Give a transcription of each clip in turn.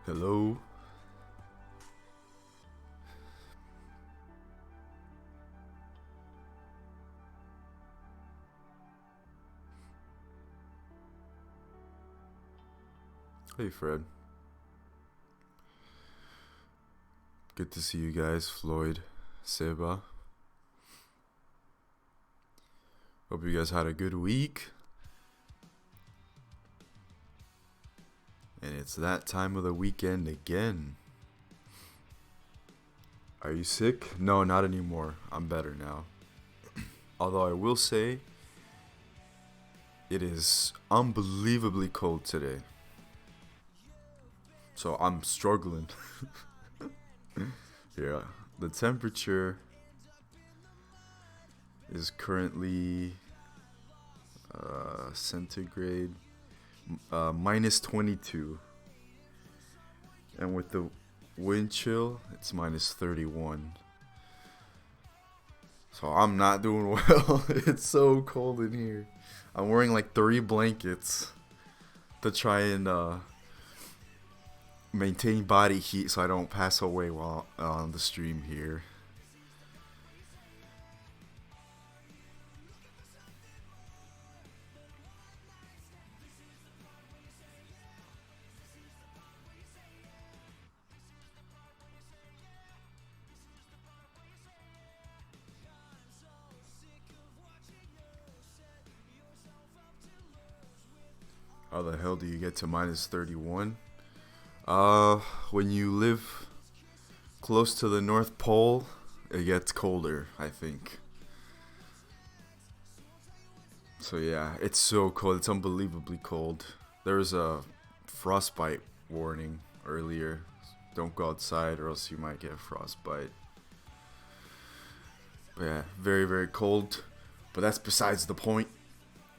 Hello. Hey, Fred. Good to see you guys, Floyd, Seba. Hope you guys had a good week. And it's that time of the weekend again. Are you sick? No, not anymore. I'm better now. Although I will say, it is unbelievably cold today. So I'm struggling. Yeah, the temperature is currently centigrade minus 22. And with the wind chill, it's minus 31. So I'm not doing well. It's so cold in here. I'm wearing like 3 blankets to try and maintain body heat so I don't pass away while on the stream here. How the hell do you get to minus 31? When you live close to the North Pole, it gets colder, I think. So yeah, it's so cold. It's unbelievably cold. There was a frostbite warning earlier. Don't go outside or else you might get frostbite. But yeah, very, very cold. But that's besides the point.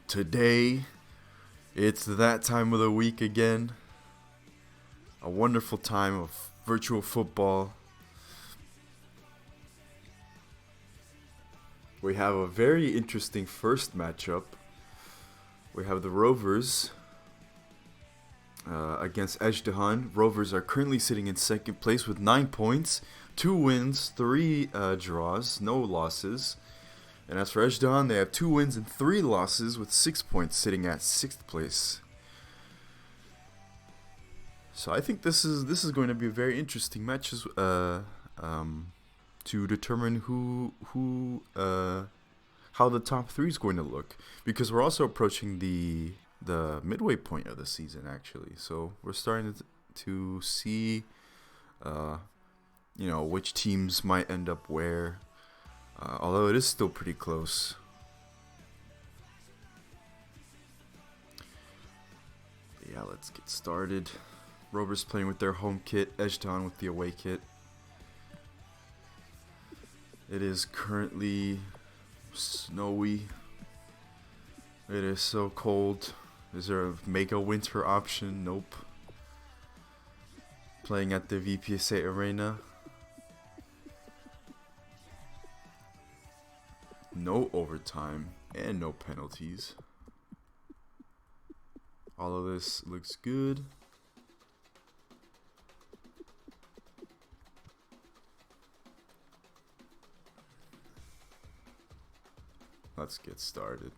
Today, it's that time of the week again. A wonderful time of virtual football. We have a very interesting first matchup. We have the Rovers against Ezhdehan. Rovers are currently sitting in second place with 9 points, 2 wins, 3 draws, no losses. And as for Ezhdehan, they have 2 wins and 3 losses with 6 points, sitting at 6th place. So I think this is going to be a very interesting match to determine how the top 3 is going to look, because we're also approaching the midway point of the season actually. So we're starting to see which teams might end up where, although it is still pretty close. But yeah, let's get started. Rovers playing with their home kit, Ezhdehan with the away kit. It is currently snowy. It is so cold. Is there a mega winter option? Nope. Playing at the VPESA arena. No overtime and no penalties. All of this looks good. Let's get started.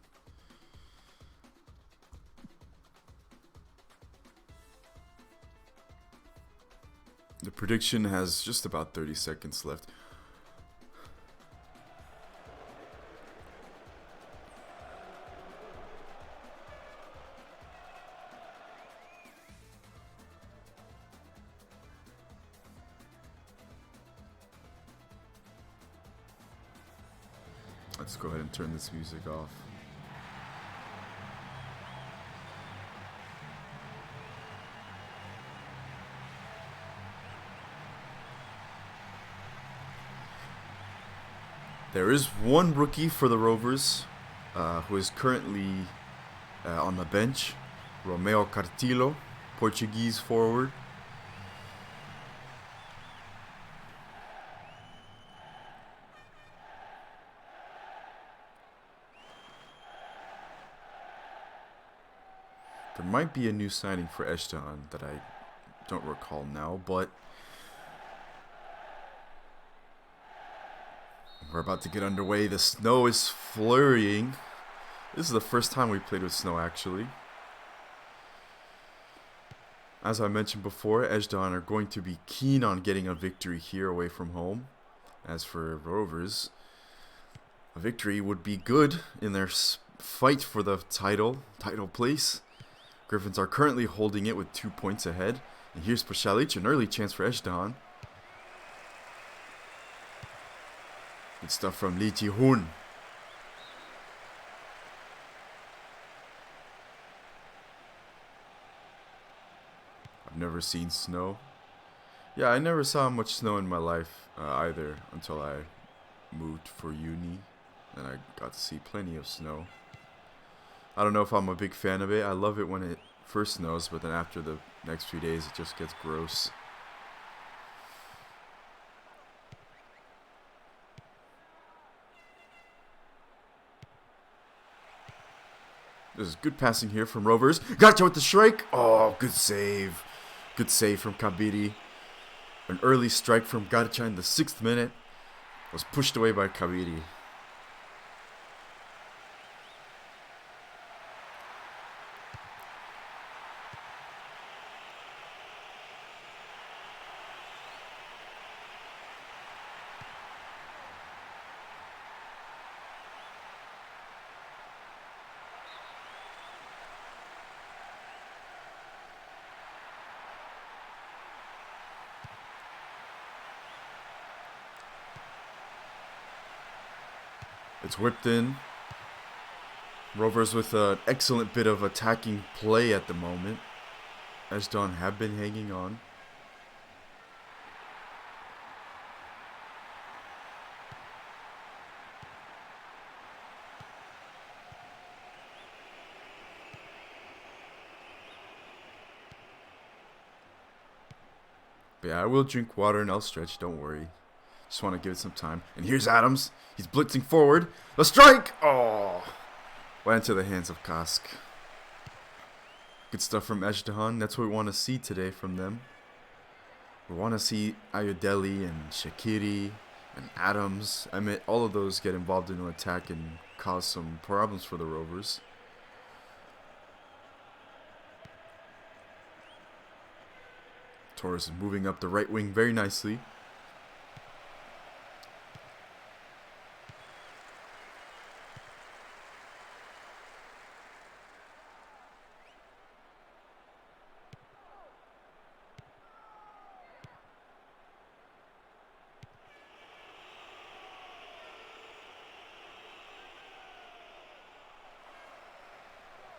The prediction has just about 30 seconds left. Let's go ahead and turn this music off. There is one rookie for the Rovers who is currently on the bench. Romeo Cartillo, Portuguese forward. There might be a new signing for Ezhdehan that I don't recall now, but we're about to get underway. The snow is flurrying. This is the first time we played with snow, actually. As I mentioned before, Ezhdehan are going to be keen on getting a victory here away from home. As for Rovers, a victory would be good in their fight for the title place. Griffins are currently holding it with 2 points ahead. And here's Pasalic, an early chance for Ezhdehan. Good stuff from Ezhdehan. I've never seen snow. Yeah, I never saw much snow in my life either until I moved for uni. And I got to see plenty of snow. I don't know if I'm a big fan of it. I love it when it first snows, but then after the next few days it just gets gross. This is good passing here from Rovers. Gotcha with the strike. Oh, good save. Good save from Kabiri. An early strike from Gotcha in the 6th minute was pushed away by Kabiri. It's whipped in. Rovers with an excellent bit of attacking play at the moment. Ezhdehan have been hanging on. But yeah, I will drink water and I'll stretch, don't worry. Just want to give it some time. And here's Adams. He's blitzing forward. A strike! Oh! Went into the hands of Kask. Good stuff from Ezhdehan. That's what we want to see today from them. We want to see Ayodele and Shaqiri and Adams, Emmett, all of those get involved in an attack and cause some problems for the Rovers. Torres is moving up the right wing very nicely.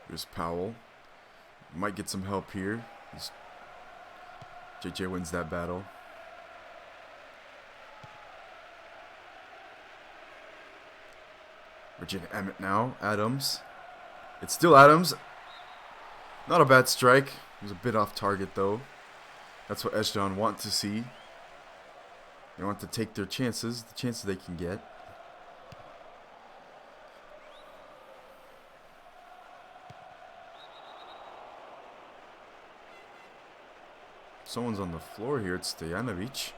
Here's Powell. Might get some help here. JJ wins that battle. Virginia Emmett now. Adams. It's still Adams. Not a bad strike. It was a bit off target though. That's what Ezhdehan want to see. They want to take their chances. The chances they can get. Someone's on the floor here. It's Stojanovic. It's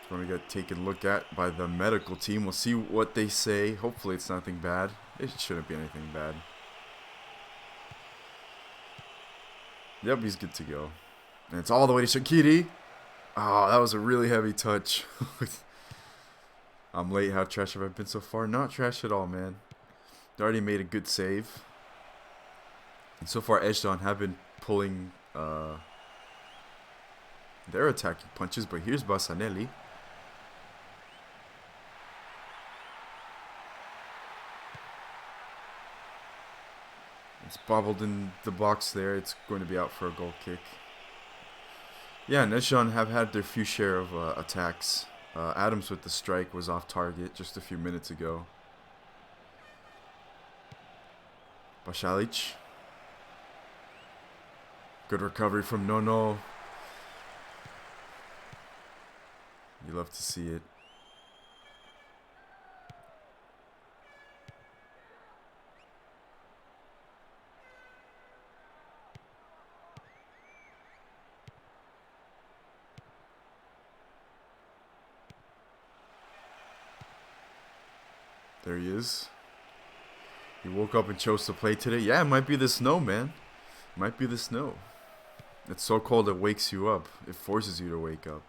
going to get taken a look at by the medical team. We'll see what they say. Hopefully it's nothing bad. It shouldn't be anything bad. Yep, he's good to go. And it's all the way to Shaqiri. Oh, that was a really heavy touch. I'm late. How trash have I been so far? Not trash at all, man. They already made a good save. And so far, Ezhdehan have been pulling their attacking punches, but here's Basanelli. It's bobbled in the box there. It's going to be out for a goal kick. Yeah, and Ezhdehan have had their few share of attacks. Adams with the strike was off target just a few minutes ago. Pasalic. Good recovery from Nono. You love to see it. There he is. He woke up and chose to play today. Yeah, it might be the snow, man. Might be the snow. It's so cold it wakes you up. It forces you to wake up.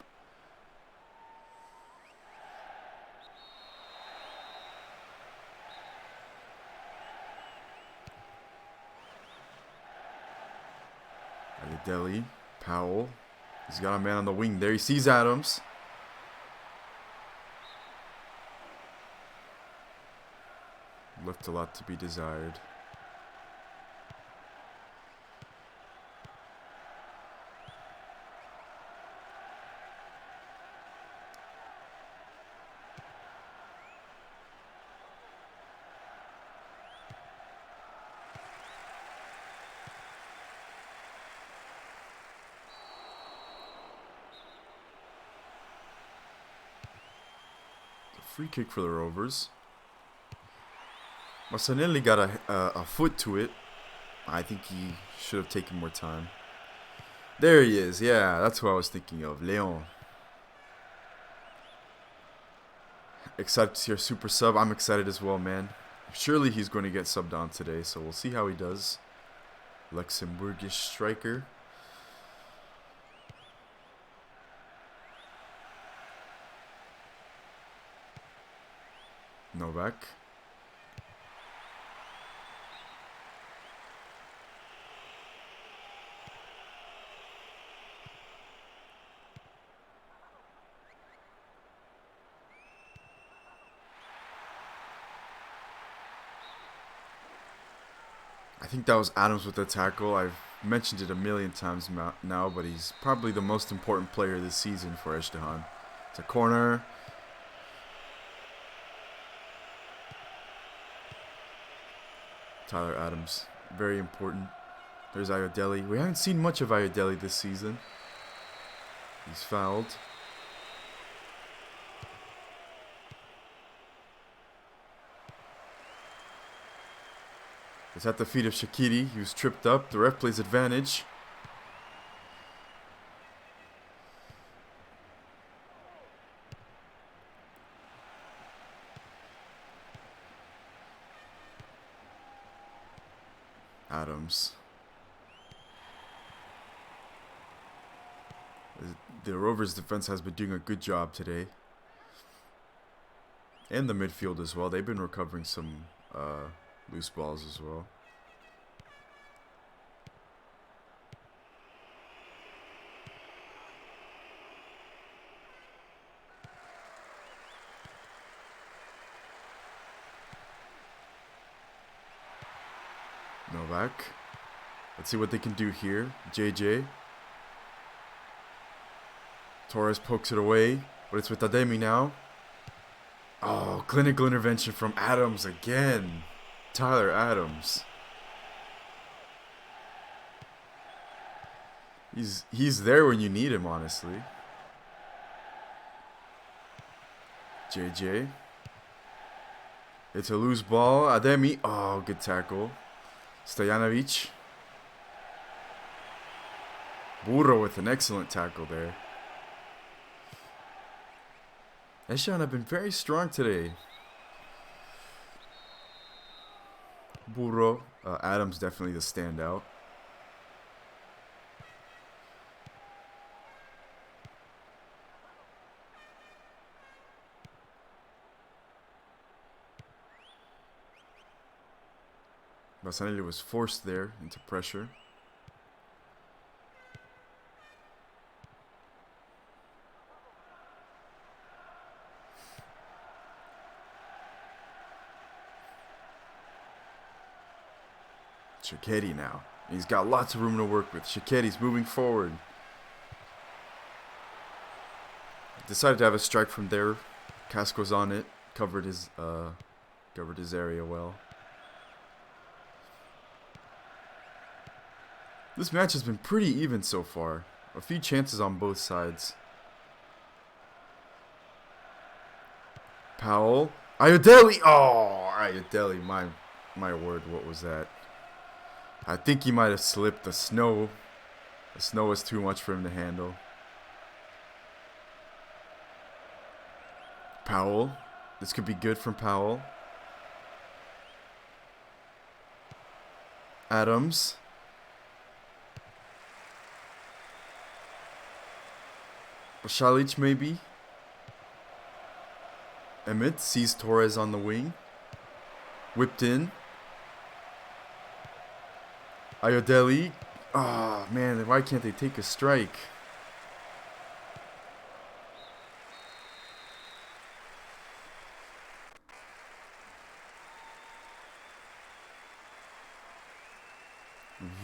Ayodele, Powell. He's got a man on the wing there. He sees Adams. Left a lot to be desired. Free kick for the Rovers. Marcinelli got a foot to it. I think he should have taken more time. There he is. Yeah, that's who I was thinking of. Leon. Excited to see our super sub. I'm excited as well, man. Surely he's going to get subbed on today, so we'll see how he does. Luxembourgish striker. Novak. I think that was Adams with the tackle. I've mentioned it a million times now, but he's probably the most important player this season for Ezhdehan. It's a corner. Tyler Adams, very important. There's Ayodele. We haven't seen much of Ayodele this season. He's fouled. It's at the feet of Shaqiri. He was tripped up. The ref plays advantage. Adams. The Rovers defense has been doing a good job today. And the midfield as well. They've been recovering some loose balls as well. Novak. Let's see what they can do here. JJ. Torres pokes it away, but it's with Ademi now. Oh, clinical intervention from Adams again. Tyler Adams. He's there when you need him, honestly. JJ. It's a loose ball. Ademi. Oh, good tackle. Stojanovic. Burro with an excellent tackle there. Ezhdehan have been very strong today. Burro. Adams definitely the standout. Marcinelli was forced there into pressure. Shaqiri now. He's got lots of room to work with. Shaqiri's moving forward. Decided to have a strike from there. Casco's on it. Covered his area well. This match has been pretty even so far. A few chances on both sides. Powell. Ayodele. Oh, Ayodele. My word, what was that? I think he might have slipped. The snow was too much for him to handle. Powell. This could be good from Powell. Adams. Šalić maybe. Emmett sees Torres on the wing. Whipped in. Ayodele. Ah, man, why can't they take a strike?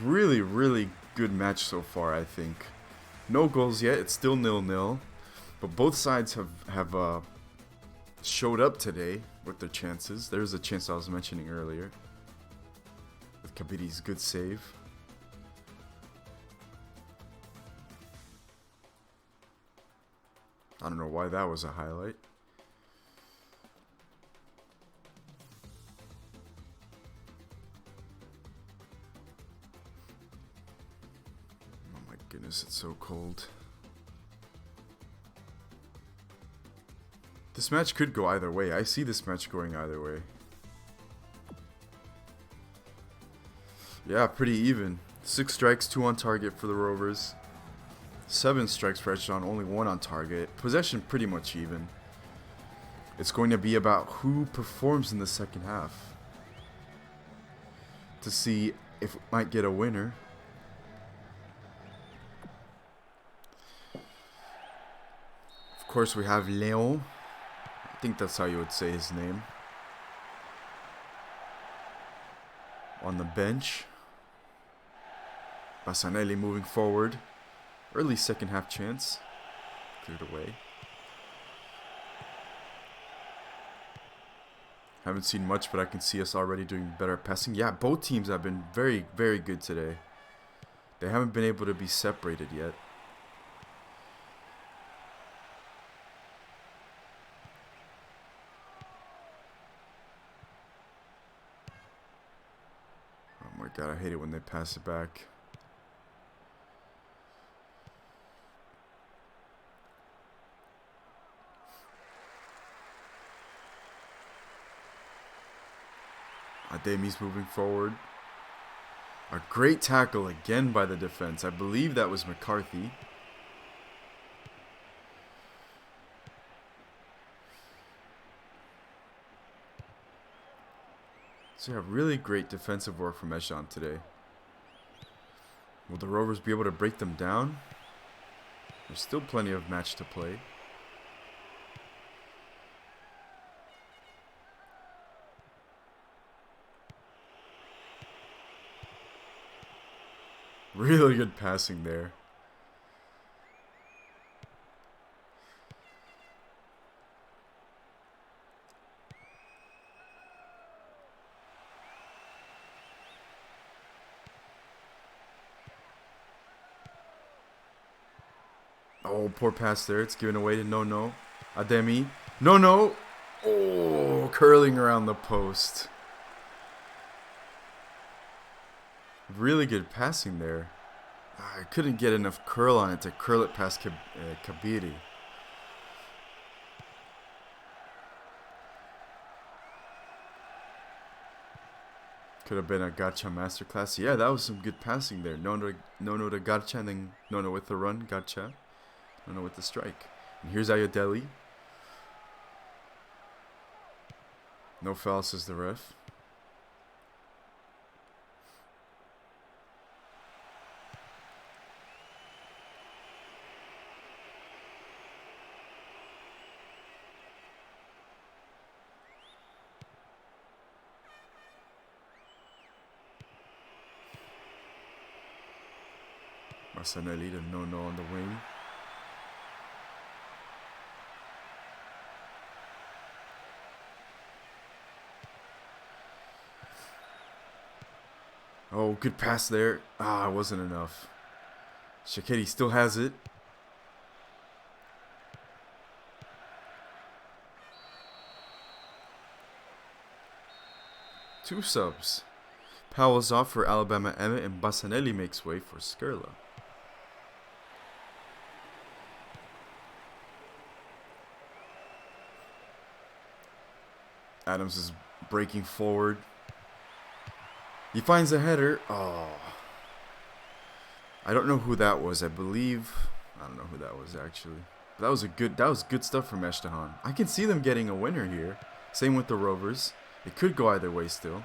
Really, really good match so far, I think. No goals yet. It's still 0-0. But both sides have showed up today with their chances. There's a chance I was mentioning earlier. With Kabiri's good save. I don't know why that was a highlight. Oh my goodness, it's so cold. This match could go either way. I see this match going either way. Yeah, pretty even. 6 strikes, 2 on target for the Rovers. 7 strikes for Ezhdehan, only 1 on target. Possession pretty much even. It's going to be about who performs in the second half to see if we might get a winner. Of course, we have Leon. I think that's how you would say his name. On the bench. Basanelli moving forward. Early second half chance. Cleared away. Haven't seen much, but I can see us already doing better at passing. Yeah, both teams have been very, very good today. They haven't been able to be separated yet. Oh my god, I hate it when they pass it back. Ademi's moving forward. A great tackle again by the defense. I believe that was McCarthy. So yeah, really great defensive work from Ezhdehan today. Will the Rovers be able to break them down? There's still plenty of match to play. Really good passing there. Oh, poor pass there. It's given away to No. Ademi. No. Oh, curling around the post. Really good passing there. I couldn't get enough curl on it to curl it past Kabiri. Could have been a Gacha masterclass. Yeah, that was some good passing there. No to Gacha, and then No with the run, Gacha. No with the strike. And here's Ayodele. No foul, says the ref. Basanelli to No on the wing. Oh, good pass there. Ah, it wasn't enough. Shakedi still has it. Two subs. Powell's off for Alabama Emmett, and Basanelli makes way for Skerla. Adams is breaking forward. He finds a header. Oh. I don't know who that was. I don't know who that was actually. But that was good stuff from Ezhdehan. I can see them getting a winner here. Same with the Rovers. It could go either way still.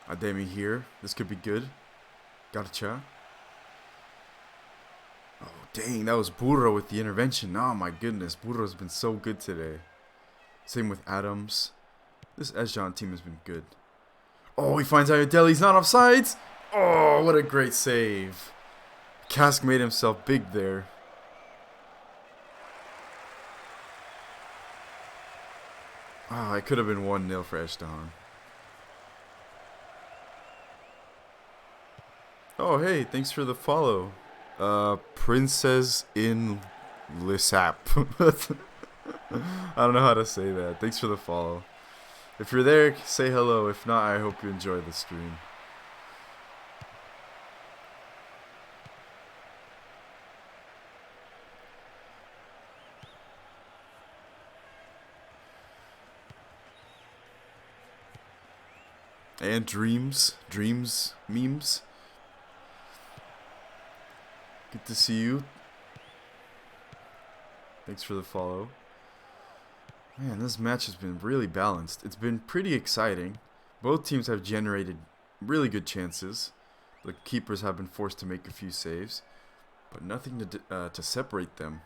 Ademi here. This could be good. Gotcha. Oh, dang. That was Burro with the intervention. Oh, my goodness. Burro's been so good today. Same with Adams. This Ezhdehan team has been good. Oh, he finds Ayodele. He's not offsides. Oh, what a great save. Kask made himself big there. Ah, it could have been 1-0 for Ezhdehan. Oh, hey, thanks for the follow. Princess in Lissap. I don't know how to say that. Thanks for the follow. If you're there, say hello. If not, I hope you enjoy the stream. And dreams memes. Good to see you. Thanks for the follow. Man, this match has been really balanced. It's been pretty exciting. Both teams have generated really good chances. The keepers have been forced to make a few saves, but nothing to separate them.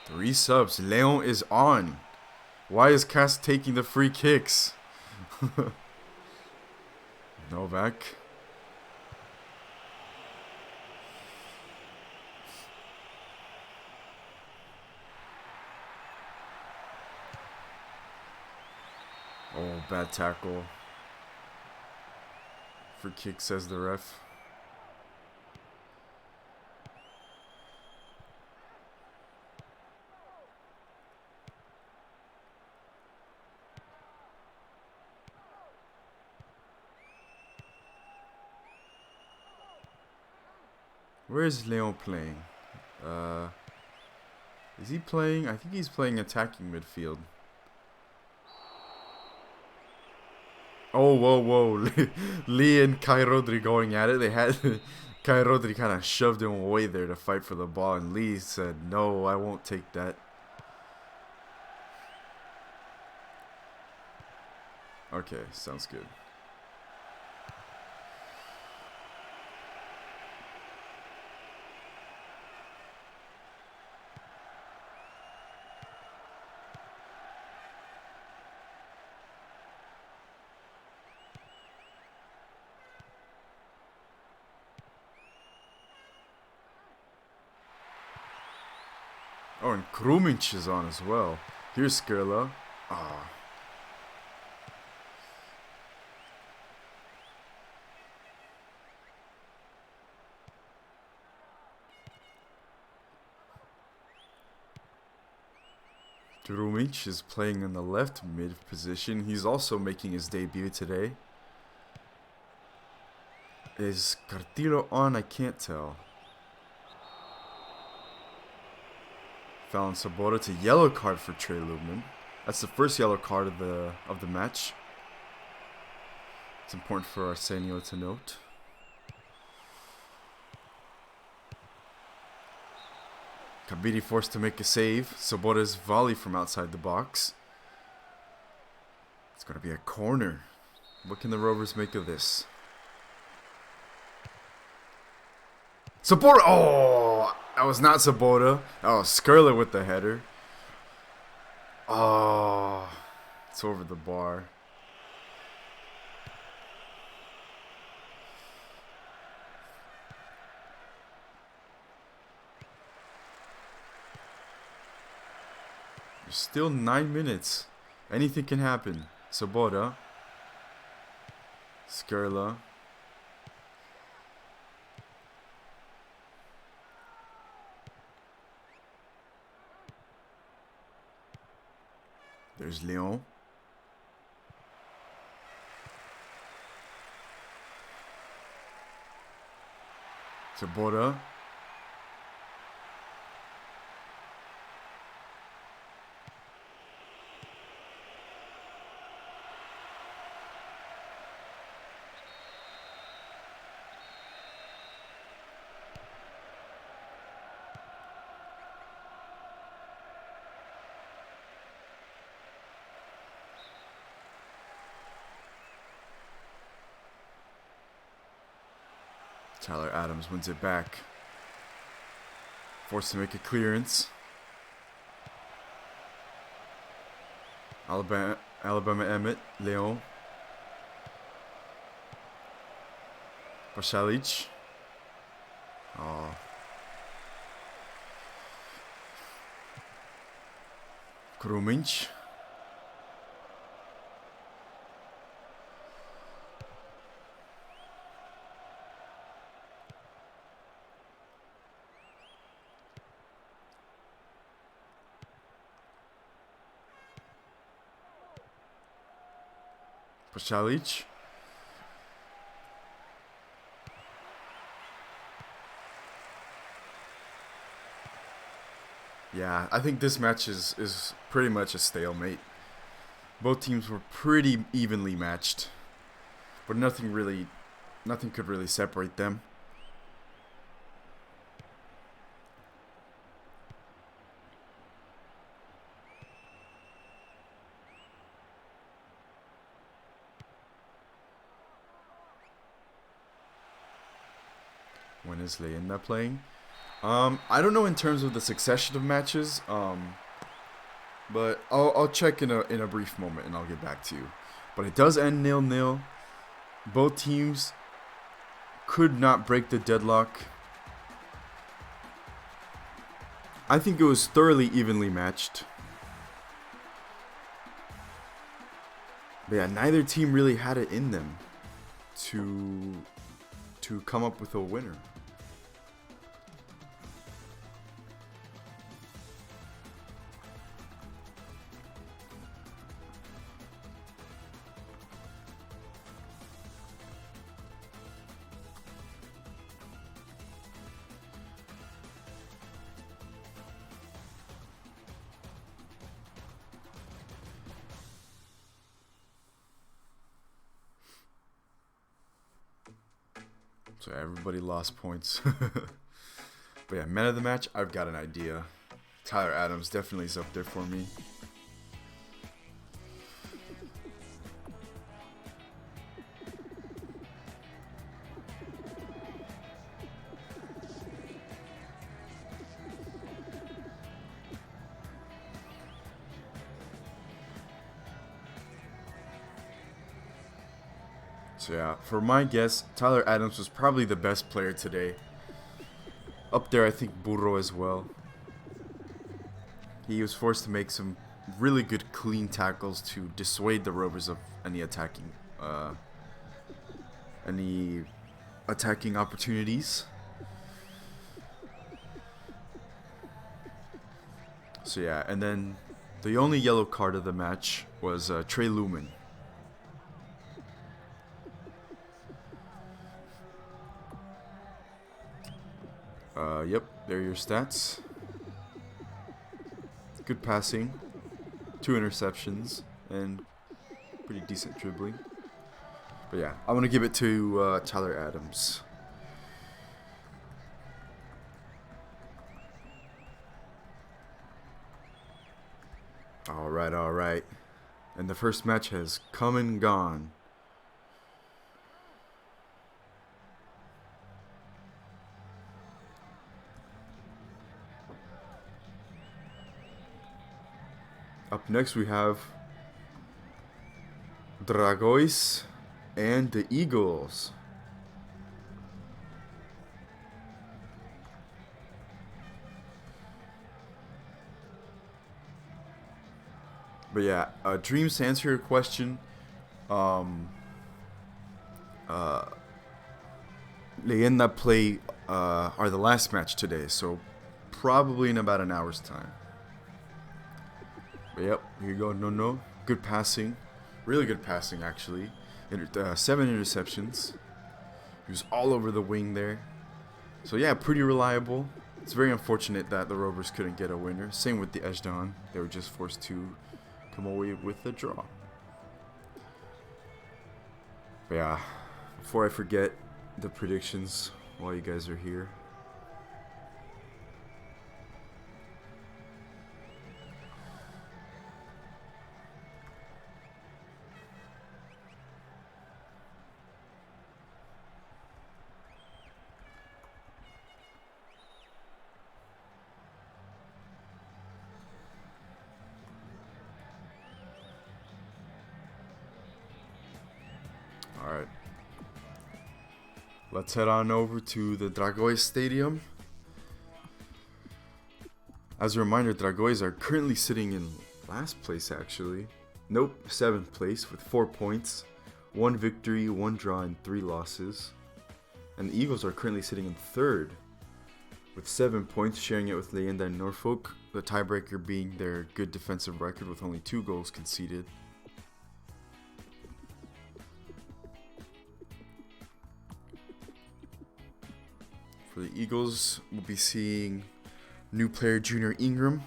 Three subs. Leon is on. Why is Cass taking the free kicks? Novak. Oh, bad tackle. Free kick, says the ref. Where is Leon playing? Is he playing? I think he's playing attacking midfield. Oh, whoa. Lee and Kai Rodri going at it. They had Kai Rodri kind of shoved him away there to fight for the ball, and Lee said, "No, I won't take that." Okay, sounds good. Oh, and Krumich is on as well. Here's Skirla. Ah. Krumich is playing in the left mid position. He's also making his debut today. Is Cartillo on? I can't tell. Fallon Sabota to yellow card for Trey Lubman. That's the first yellow card of the match. It's important for Arsenio to note. Kabiri forced to make a save. Sabota's volley from outside the box. It's going to be a corner. What can the Rovers make of this? Sabota! Oh! That was not Sabota. That was Skirla with the header. Oh, it's over the bar. Still 9 minutes. Anything can happen. Sabota. Skerla. There's Leon. Sabota. Tyler Adams wins it back. Forced to make a clearance. Alabama Emmett. Leon. Pasalic. Oh. Kruminch. Pasalic. Yeah, I think this match is pretty much a stalemate. Both teams were pretty evenly matched, but nothing could really separate them. When is Leyenda playing? I don't know in terms of the succession of matches, but I'll check in a brief moment and I'll get back to you. But it does end 0-0. Both teams could not break the deadlock. I think it was thoroughly evenly matched. But yeah, neither team really had it in them to come up with a winner. So everybody lost points. But yeah, man of the match, I've got an idea. Tyler Adams definitely is up there for me. So yeah, for my guess, Tyler Adams was probably the best player today. Up there, I think Burro as well. He was forced to make some really good clean tackles to dissuade the Rovers of any attacking opportunities. So yeah, and then the only yellow card of the match was Trey Lumen. Yep, there are your stats. Good passing, 2 interceptions, and pretty decent dribbling. But yeah, I'm going to give it to Tyler Adams. Alright. And the first match has come and gone. Up next we have Dragões and the Eagles. But yeah, Dreams, to answer your question, um, Leyenda play are the last match today, so probably in about an hour's time. But yep, here you go. No. Good passing. Really good passing, actually. 7 interceptions. He was all over the wing there. So yeah, pretty reliable. It's very unfortunate that the Rovers couldn't get a winner. Same with the Ezhdehan. They were just forced to come away with a draw. But yeah, before I forget the predictions while you guys are here. Alright. Let's head on over to the Dragões Stadium. As a reminder, Dragões are currently sitting in last place, actually. Nope, 7th place with 4 points. 1 victory, 1 draw, and 3 losses. And the Eagles are currently sitting in 3rd with 7 points, sharing it with Leyenda and Norfolk. The tiebreaker being their good defensive record with only 2 goals conceded. For the Eagles, we'll be seeing new player Junior Ingram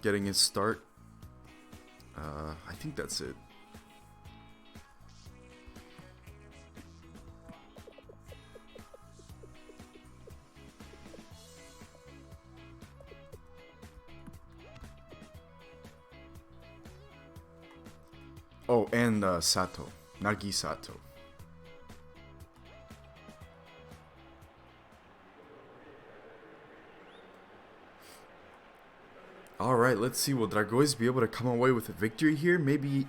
getting his start. I think that's it. Oh, and Sato. Nagi Sato. Alright, let's see. Will Dragões be able to come away with a victory here? Maybe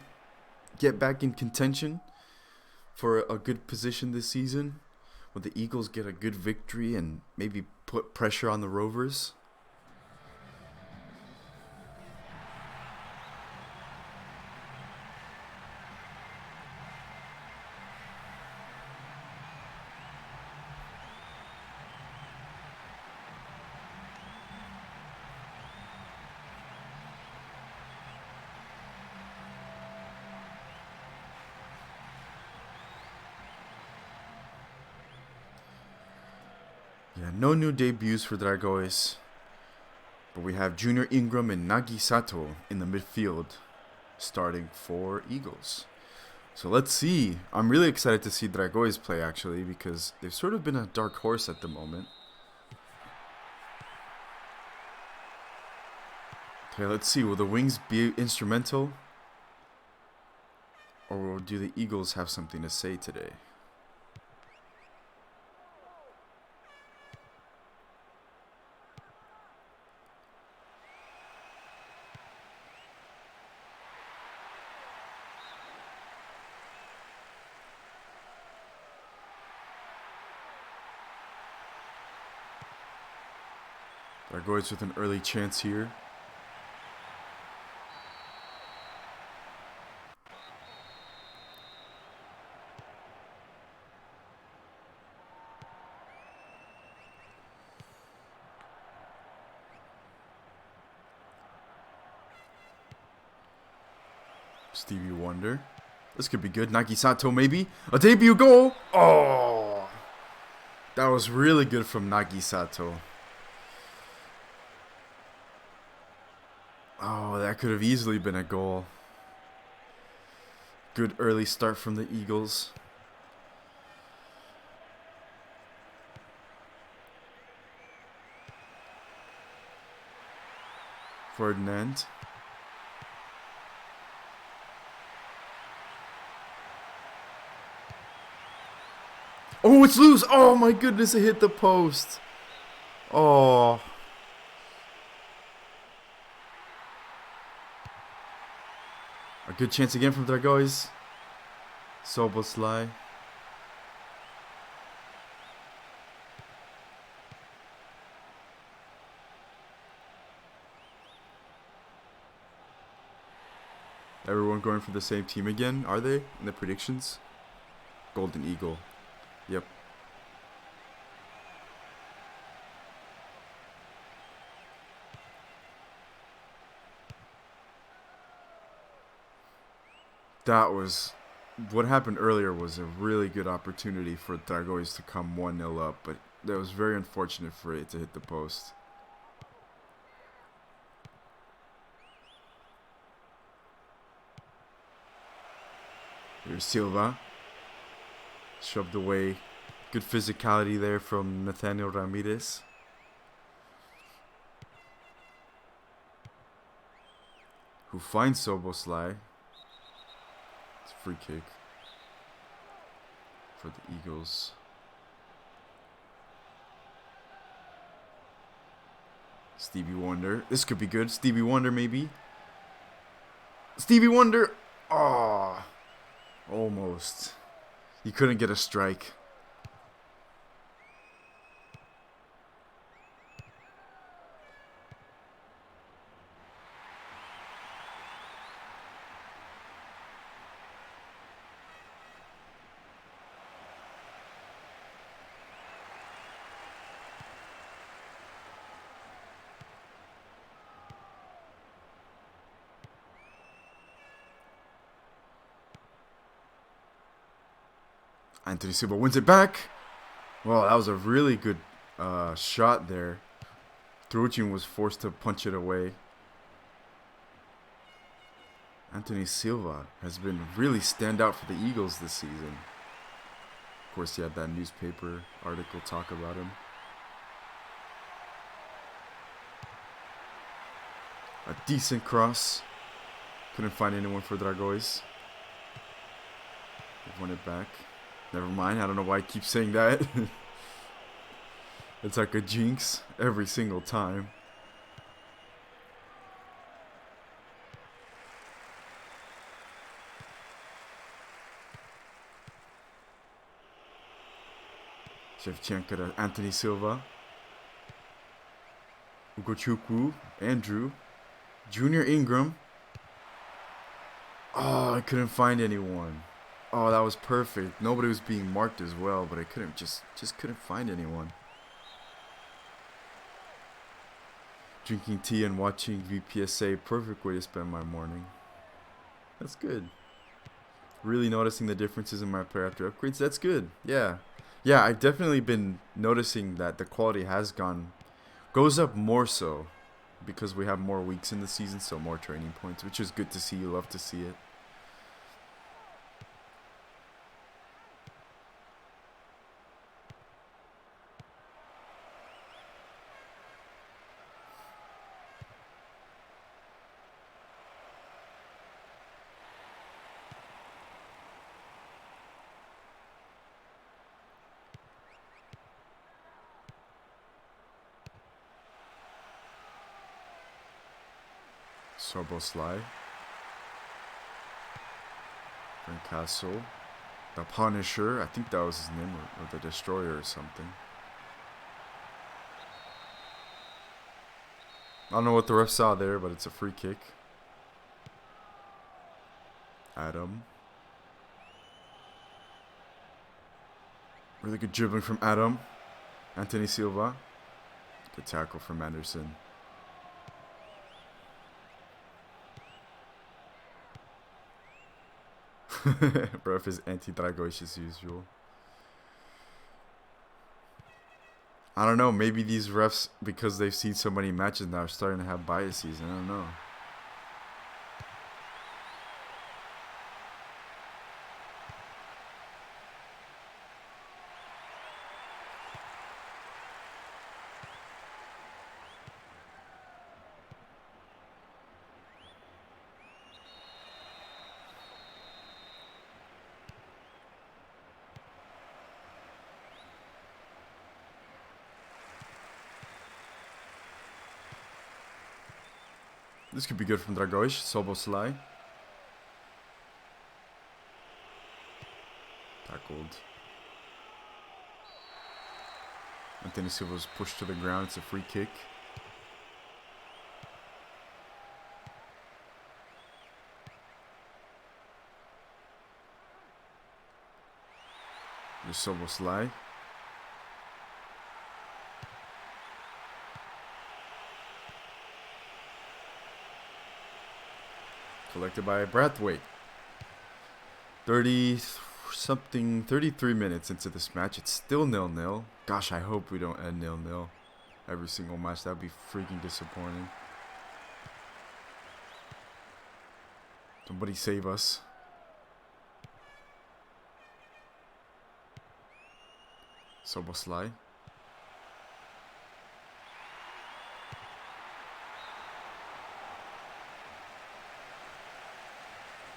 get back in contention for a good position this season? Will the Eagles get a good victory and maybe put pressure on the Rovers? Yeah, no new debuts for Dragões. But we have Junior Ingram and Nagi Sato in the midfield starting for Eagles. So let's see. I'm really excited to see Dragões play, actually, because they've sort of been a dark horse at the moment. Okay, let's see. Will the Wings be instrumental? Or do the Eagles have something to say today? Dragões with an early chance here. Stevie Wonder. This could be good. Nagi Sato maybe. A debut goal. Oh, that was really good from Nagi Sato. Oh, that could have easily been a goal. Good early start from the Eagles. Ferdinand. Oh, it's loose. Oh my goodness, it hit the post. Oh. A good chance again from Dragões. Soboslai. Everyone going for the same team again, are they? In the predictions? Golden Eagle. Yep. That was... What happened earlier was a really good opportunity for Dragões to come 1-0 up, but that was very unfortunate for it to hit the post. Here's Silva. Shoved away. Good physicality there from Nathaniel Ramirez. Who finds Soboslai. It's a free kick for the Eagles. Stevie Wonder. This could be good. Stevie Wonder maybe. Stevie Wonder. Oh, almost. He couldn't get a strike. Anthony Silva wins it back. Well, that was a really good shot there. Trujin was forced to punch it away. Anthony Silva has been really stand out for the Eagles this season. Of course, he had that newspaper article talk about him. A decent cross. Couldn't find anyone for Dragões. They've won it back. Never mind, I don't know why I keep saying that. It's like a jinx every single time. Shevchenko to Anthony Silva. Ugochukwu, Andrew. Junior Ingram. Oh, I couldn't find anyone. Oh, that was perfect. Nobody was being marked as well, but I couldn't just couldn't find anyone. Drinking tea and watching VPESA, perfect way to spend my morning. That's good. Really noticing the differences in my player after upgrades. That's good. Yeah. Yeah, I've definitely been noticing that the quality goes up more so because we have more weeks in the season, so more training points, which is good to see. You love to see it. Soboslai. Castle. The Punisher. I think that was his name, or the Destroyer or something. I don't know what the ref saw there, but it's a free kick. Adam. Really good dribbling from Adam. Anthony Silva. Good tackle from Anderson. Ref is anti-Dragões as usual. I don't know. Maybe these refs, because they've seen so many matches now, are starting to have biases. I don't know. This could be good from Dragões. Soboslai. Tackled. Anthony Silva was pushed to the ground. It's a free kick. There's Soboslai. Collected by Brathwaite. 33 minutes into this match. It's still 0-0. Gosh, I hope we don't end 0-0 every single match. That would be freaking disappointing. Somebody save us. Soboslai.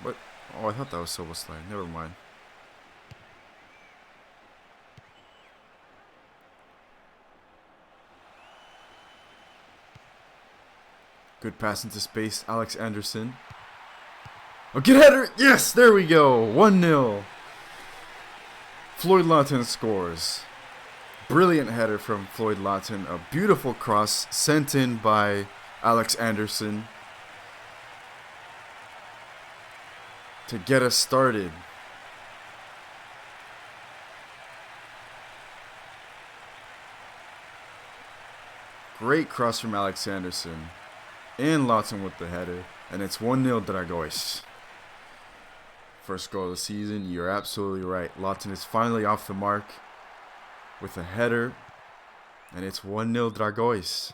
What? Oh, I thought that was Soboslai. Never mind. Good pass into space. Alex Anderson. Oh, get header! Yes, there we go. 1-0. Floyd Lawton scores. Brilliant header from Floyd Lawton. A beautiful cross sent in by Alex Anderson to get us started. Great cross from Alex Anderson. And Lawton with the header. And it's 1-0 Dragões. First goal of the season. You're absolutely right. Lawton is finally off the mark with a header. And it's 1-0 Dragões.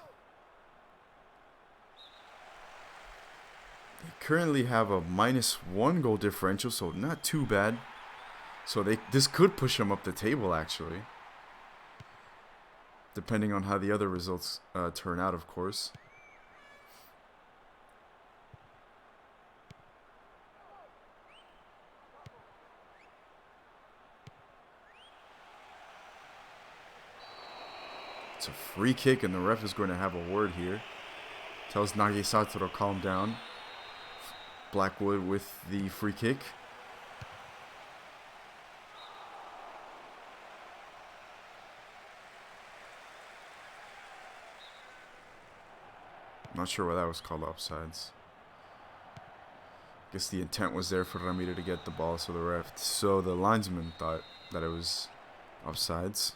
They currently have a -1 goal differential, so not too bad. So this could push them up the table, actually. Depending on how the other results turn out, of course. It's a free kick, and the ref is going to have a word here. Tells Nagisato to calm down. Blackwood with the free kick. Not sure why that was called offsides. Guess the intent was there for Ramiro to get the ball, so the linesman thought that it was offsides.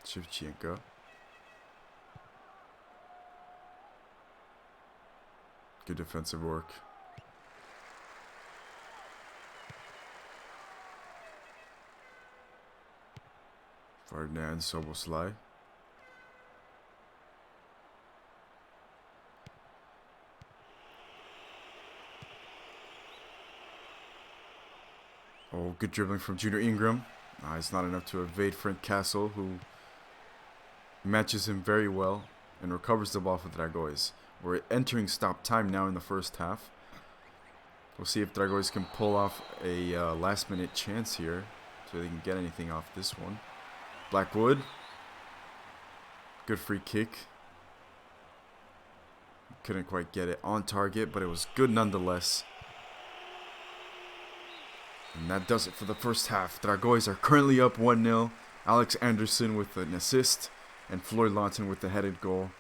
Shevchenko. Good defensive work. Ferdinand Soboslai. Oh, good dribbling from Junior Ingram. It's not enough to evade Frank Castle, who matches him very well and recovers the ball for Dragões. We're entering stop time now in the first half. We'll see if Dragões can pull off a last-minute chance here so they can get anything off this one. Blackwood. Good free kick. Couldn't quite get it on target, but it was good nonetheless. And that does it for the first half. Dragões are currently up 1-0. Alex Anderson with an assist and Floyd Lawton with the headed goal.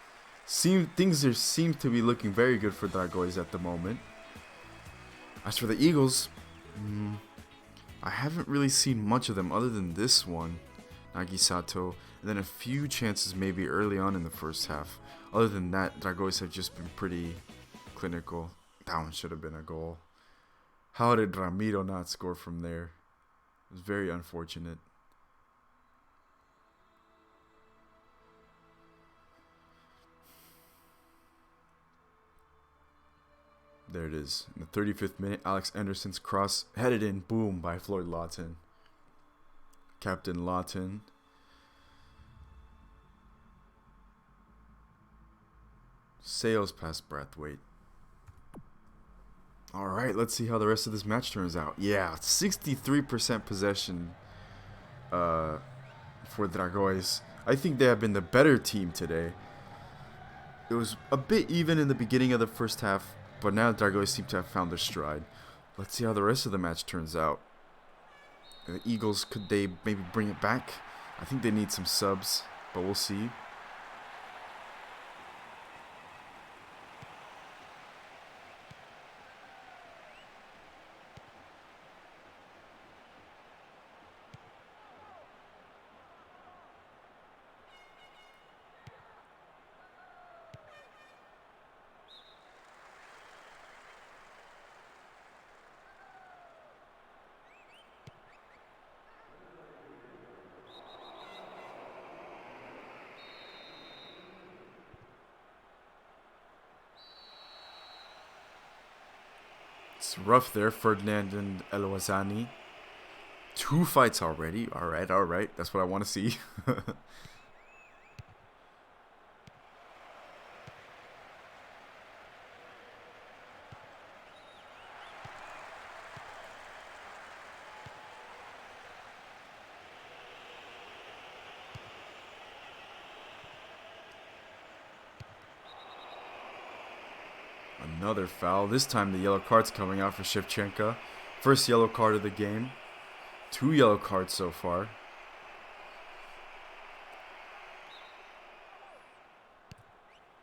Things seem to be looking very good for Dragões at the moment. As for the Eagles, I haven't really seen much of them other than this one, Nagisato, and then a few chances maybe early on in the first half. Other than that, Dragões have just been pretty clinical. That one should have been a goal. How did Ramiro not score from there? It was very unfortunate. There it is. In the 35th minute, Alex Anderson's cross headed in, boom, by Floyd Lawton. Captain Lawton. Sails past Brathwaite. Alright, let's see how the rest of this match turns out. Yeah, 63% possession for Dragões. I think they have been the better team today. It was a bit even in the beginning of the first half, but now Dragões seem to have found their stride. Let's see how the rest of the match turns out. The Eagles, could they maybe bring it back? I think they need some subs, but we'll see. It's rough there, Ferdinand and Elwazani. 2 fights already. Alright. That's what I want to see. Another foul. This time the yellow card's coming out for Shevchenko. First yellow card of the game. 2 yellow cards so far.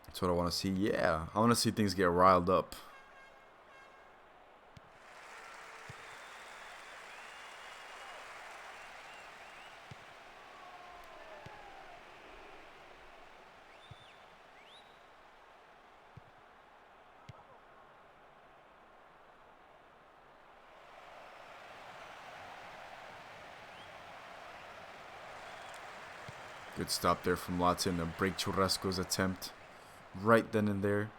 That's what I want to see. Yeah, I want to see things get riled up. Good stop there from Latin to break Churrasco's attempt right then and there.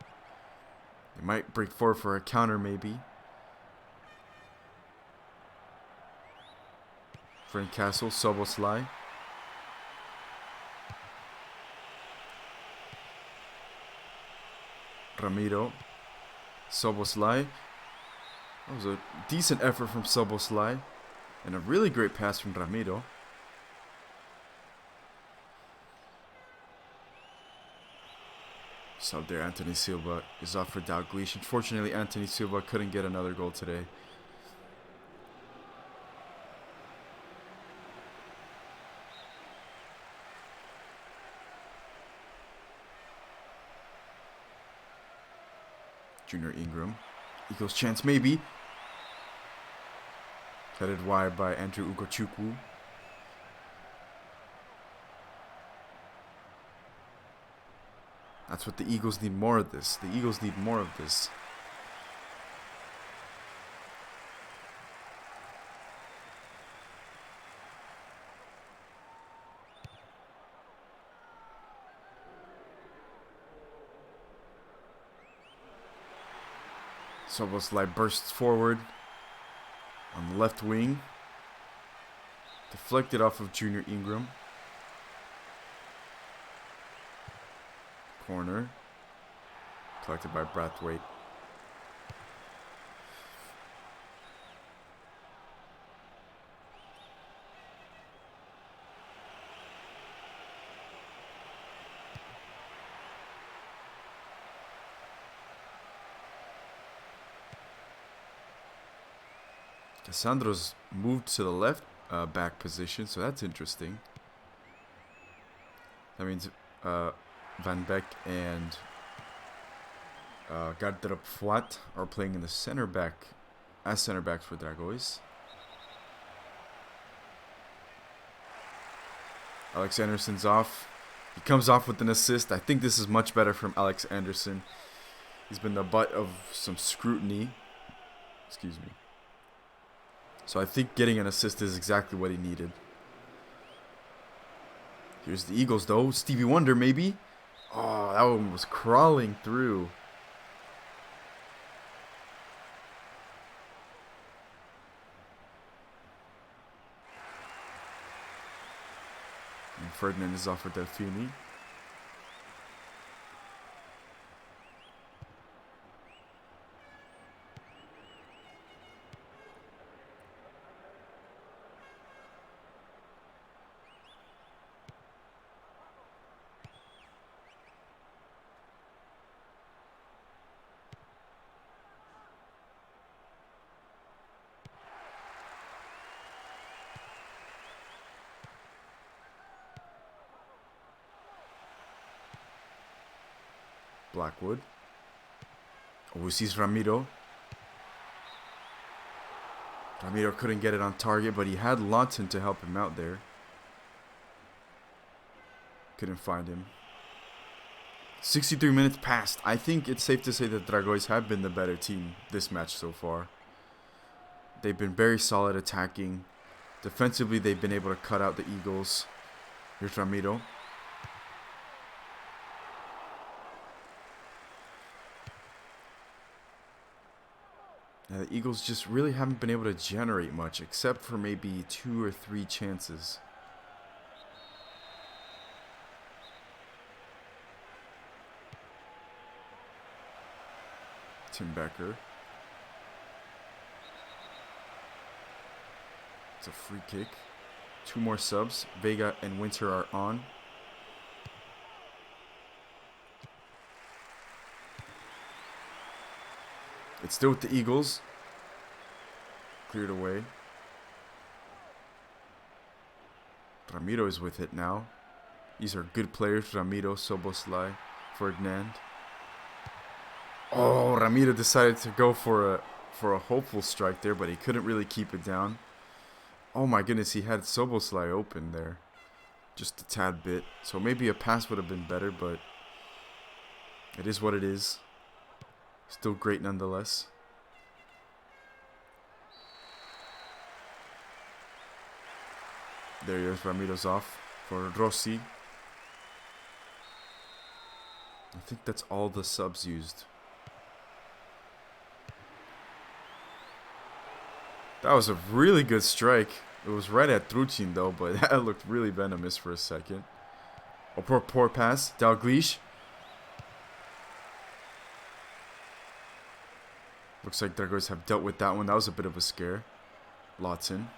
They might break forward for a counter maybe. Frank Castle, Soboslai. Ramiro. Soboslai. That was a decent effort from Soboslai. And a really great pass from Ramiro. Sub there, Anthony Silva is off for Dalglish. Unfortunately, Anthony Silva couldn't get another goal today. Junior Ingram. Eagles chance maybe. Headed wide by Andrew Ugochukwu. That's what the Eagles need, more of this. The Eagles need more of this. Soboslai bursts forward on the left wing. Deflected off of Junior Ingram. Corner. Collected by Brathwaite. Cassandro's moved to the left back position, so that's interesting. That means Van Beek and Gardrup Flat are playing in the center back as center backs for Dragões. Alex Anderson's off. He comes off with an assist. I think this is much better from Alex Anderson. He's been the butt of some scrutiny. Excuse me. So I think getting an assist is exactly what he needed. Here's the Eagles though. Stevie Wonder maybe. Oh, that one was crawling through. And Ferdinand is off for Delfini. Blackwood. Oh, sees Ramiro. Ramiro couldn't get it on target, but he had Lawton to help him out there. Couldn't find him. 63 minutes passed. I think it's safe to say that Dragões have been the better team this match so far. They've been very solid attacking. Defensively, they've been able to cut out the Eagles. Here's Ramiro. Now, the Eagles just really haven't been able to generate much, except for maybe 2 or 3 chances. Tim Becker. It's a free kick. 2 more subs. Vega and Winter are on. It's still with the Eagles. Cleared away. Ramiro is with it now. These are good players. Ramiro, Soboslai, Ferdinand. Oh, Ramiro decided to go for a hopeful strike there, but he couldn't really keep it down. Oh my goodness, he had Soboslai open there. Just a tad bit. So maybe a pass would have been better, but it is what it is. Still great nonetheless. There he is. Ramiro's off for Rossi. I think that's all the subs used. That was a really good strike. It was right at Truchin though, but that looked really venomous for a second. Oh, poor pass. Dalglish. Looks like Dragões have dealt with that one. That was a bit of a scare. Lawton.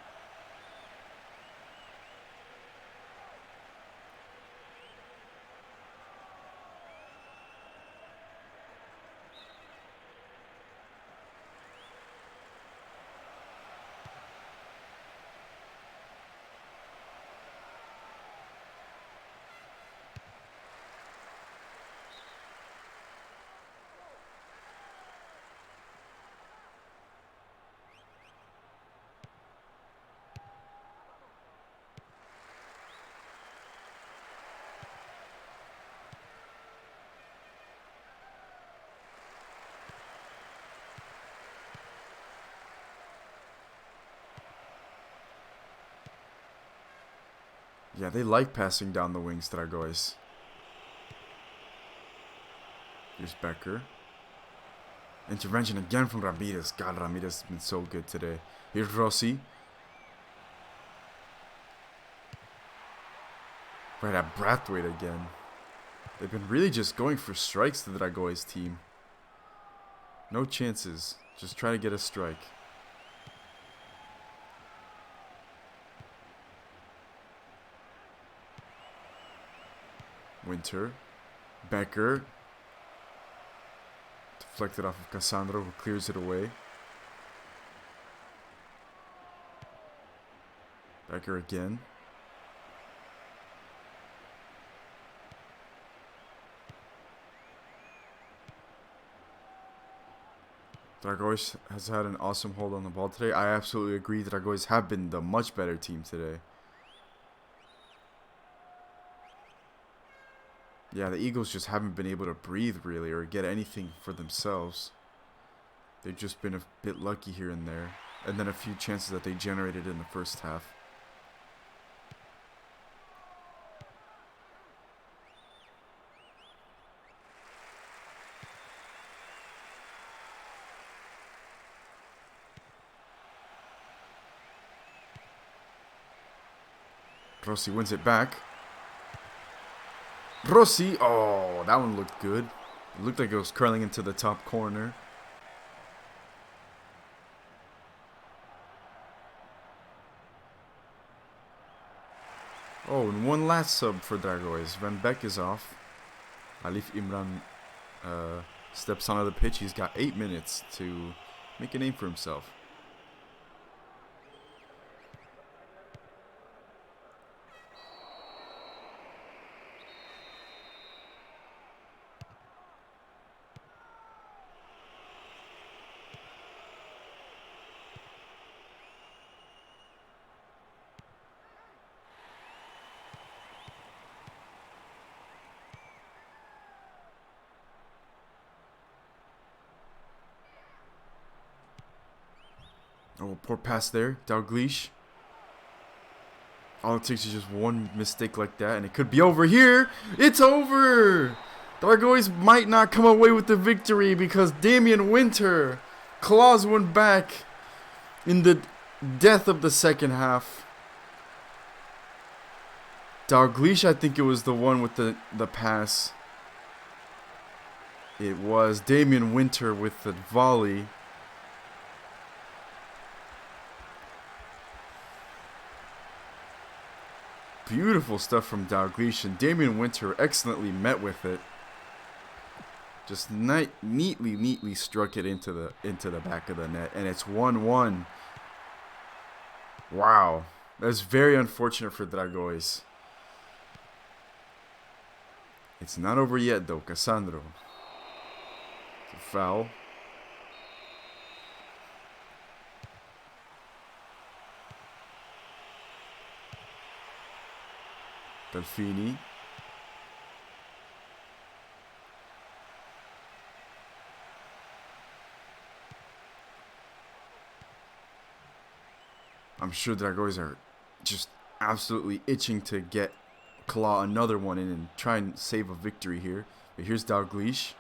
Yeah, they like passing down the wings, Dragões. Here's Becker. Intervention again from Ramirez. God, Ramirez has been so good today. Here's Rossi. Right at Brathwaite again. They've been really just going for strikes to the Dragões team. No chances. Just try to get a strike. Winter. Becker. Deflected off of Cassandro, who clears it away. Becker again. Dragões has had an awesome hold on the ball today. I absolutely agree. Dragões have been the much better team today. Yeah, the Eagles just haven't been able to breathe really or get anything for themselves. They've just been a bit lucky here and there. And then a few chances that they generated in the first half. Rossi wins it back. Rossi, oh, that one looked good. It looked like it was curling into the top corner. Oh, and one last sub for Dragões. Van Beek is off. Alif Imran steps onto the pitch. He's got 8 minutes to make a name for himself. Oh, poor pass there. Dalglish. All it takes is just one mistake like that, and it could be over here. It's over! Dragões might not come away with the victory because Damian Winter claws one back in the death of the second half. Dalglish, I think it was the one with the pass. It was Damian Winter with the volley. Beautiful stuff from Dalglish, and Damian Winter excellently met with it. Just neatly struck it into the back of the net, and it's 1-1. Wow, that's very unfortunate for Dragões. It's not over yet though. Cassandro. It's a foul. Delfini. I'm sure Dragões are just absolutely itching to claw another one in and try and save a victory here. But here's Dalglish.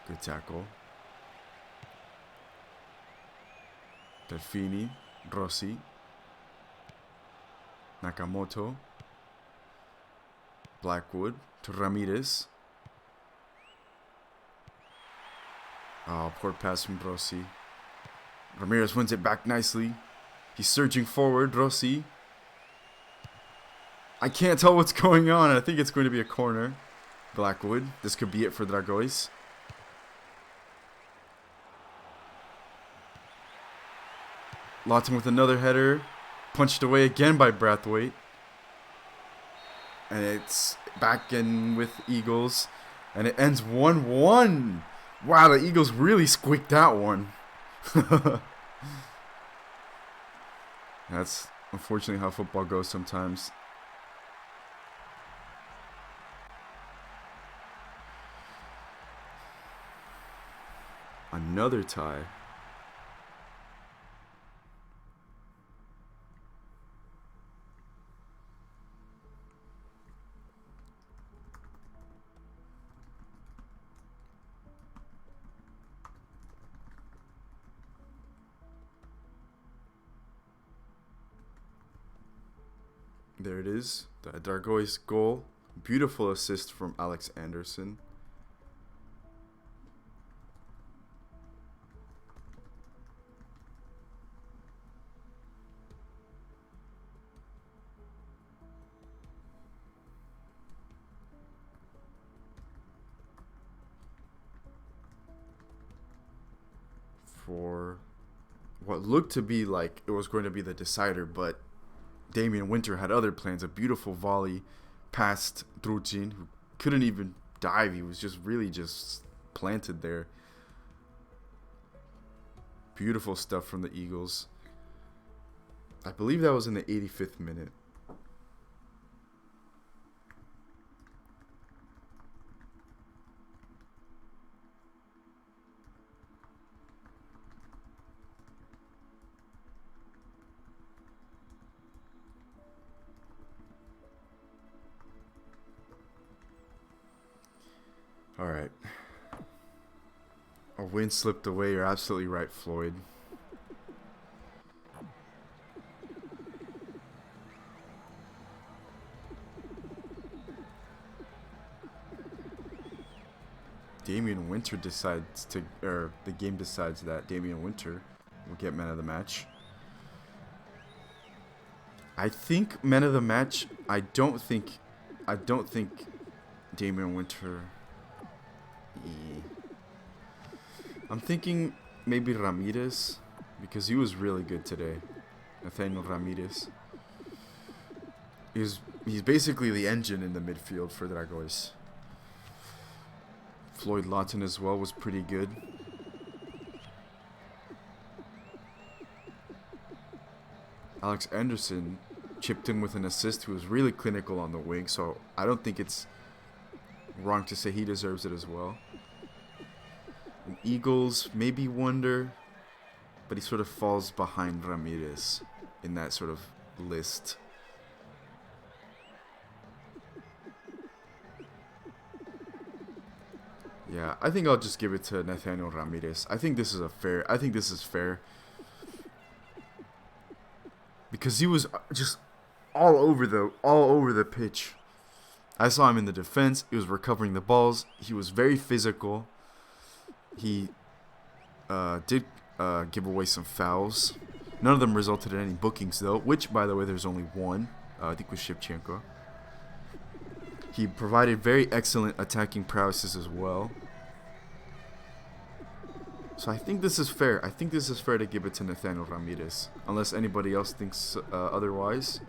Good tackle. Delfini. Rossi. Nakamoto. Blackwood to Ramirez. Oh, poor pass from Rossi. Ramirez wins it back nicely. He's surging forward. Rossi. I can't tell what's going on. I think it's going to be a corner. Blackwood. This could be it for Dragões. Lawton with another header. Punched away again by Brathwaite. And it's back in with Eagles. And it ends 1-1. Wow, the Eagles really squeaked that one. That's unfortunately how football goes sometimes. Another tie. There it is, the Dragões goal. Beautiful assist from Alex Anderson. For what looked to be like it was going to be the decider, but Damian Winter had other plans. A beautiful volley past Drucin, who couldn't even dive. He was just really just planted there. Beautiful stuff from the Eagles. I believe that was in the 85th minute. All right. A win slipped away. You're absolutely right, Floyd. Damian Winter decides to, or the game decides that Damian Winter will get man of the match. I think man of the match. I don't think Damian Winter. I'm thinking maybe Ramirez, because he was really good today. Nathaniel Ramirez. He's basically the engine in the midfield for Dragões. Floyd Lawton as well was pretty good. Alex Anderson chipped in with an assist, who was really clinical on the wing, so I don't think it's wrong to say he deserves it as well. And Eagles, maybe Wonder. but he sort of falls behind Ramirez in that sort of list. Yeah, I think I'll just give it to Nathaniel Ramirez. I think this is fair. Because he was just all over the pitch. I saw him in the defense. He was recovering the balls. He was very physical. He did give away some fouls. None of them resulted in any bookings, though, which, by the way, there's only one. I think was Shevchenko. He provided very excellent attacking prowesses as well. So I think this is fair. I think this is fair to give it to Nathaniel Ramirez, unless anybody else thinks otherwise.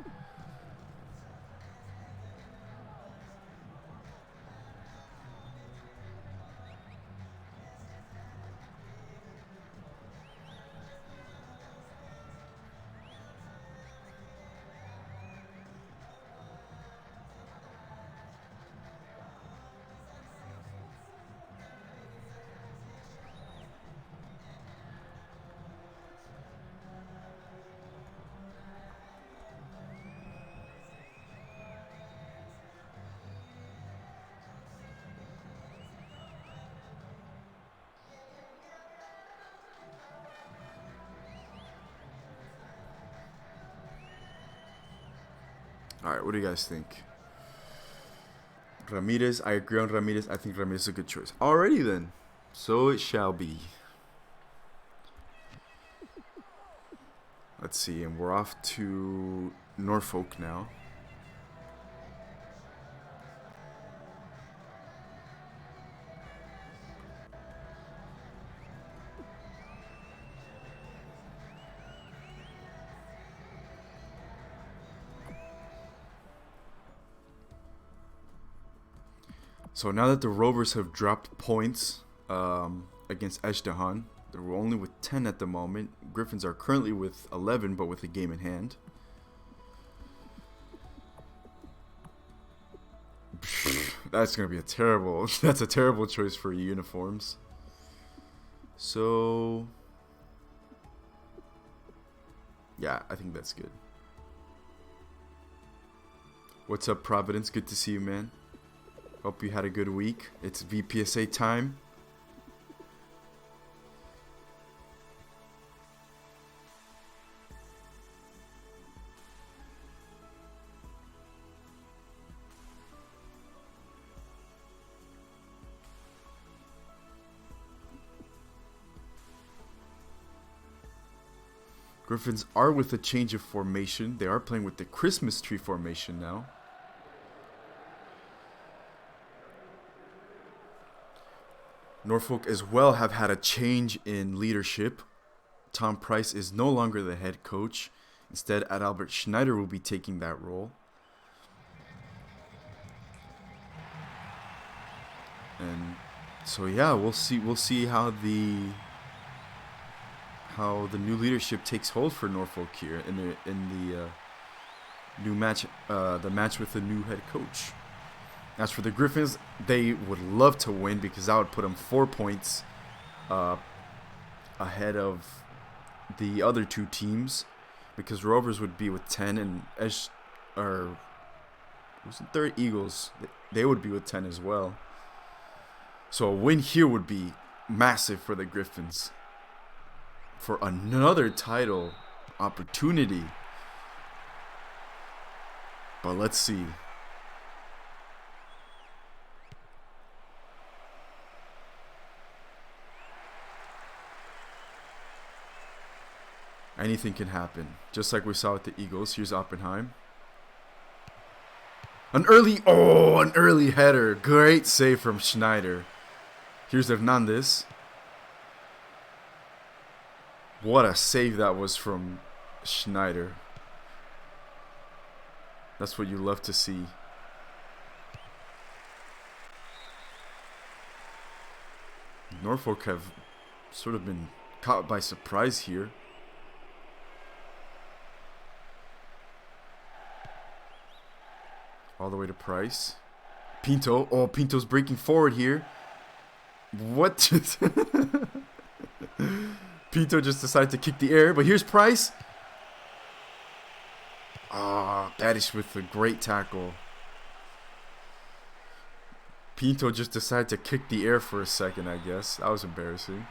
Alright, what do you guys think? Ramirez, I agree on Ramirez. I think Ramirez is a good choice. Alrighty then. So it shall be. Let's see, and we're off to Norfolk now. So now that the Rovers have dropped points against Ezhdehan, they're only with 10 at the moment. Griffins are currently with 11, but with a game in hand. That's gonna be that's a terrible choice for uniforms. So yeah, I think that's good. What's up, Providence? Good to see you, man. Hope you had a good week. It's VPESA time. Griffins are with a change of formation. They are playing with the Christmas tree formation now. Norfolk as well have had a change in leadership. Tom Price is no longer the head coach. Instead, Adalbert Schneider will be taking that role. And so yeah, we'll see how the new leadership takes hold for Norfolk here in the new match, the match with the new head coach. As for the Griffins, they would love to win because that would put them 4 points ahead of the other two teams. Because Rovers would be with 10 and Eagles? They would be with 10 as well. So a win here would be massive for the Griffins for another title opportunity. But let's see. Anything can happen. Just like we saw with the Eagles. Here's Oppenheim. An early header. Great save from Schneider. Here's Hernandez. What a save that was from Schneider. That's what you love to see. Norfolk have sort of been caught by surprise here. All the way to Price. Pinto. Oh, Pinto's breaking forward here. What? Pinto just decided to kick the air, but here's Price. Ah, Badish with a great tackle. Pinto just decided to kick the air for a second, I guess. That was embarrassing.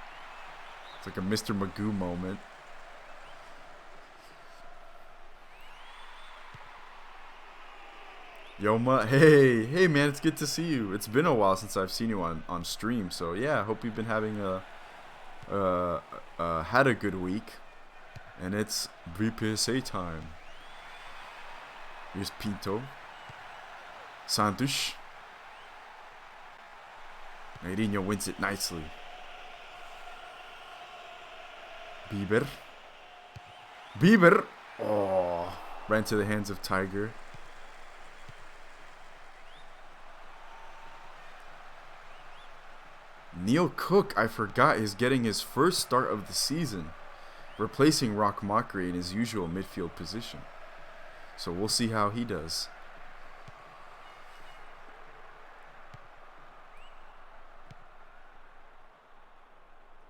It's like a Mr. Magoo moment. Yoma, hey man, it's good to see you. It's been a while since I've seen you on stream, so yeah, I hope you've been having had a good week. And it's VPESA time. Here's Pinto. Santos. Mourinho wins it nicely. Bieber. Oh, ran to the hands of Tiger. Neil Cook, I forgot, is getting his first start of the season, replacing Rock Mockery in his usual midfield position. So we'll see how he does.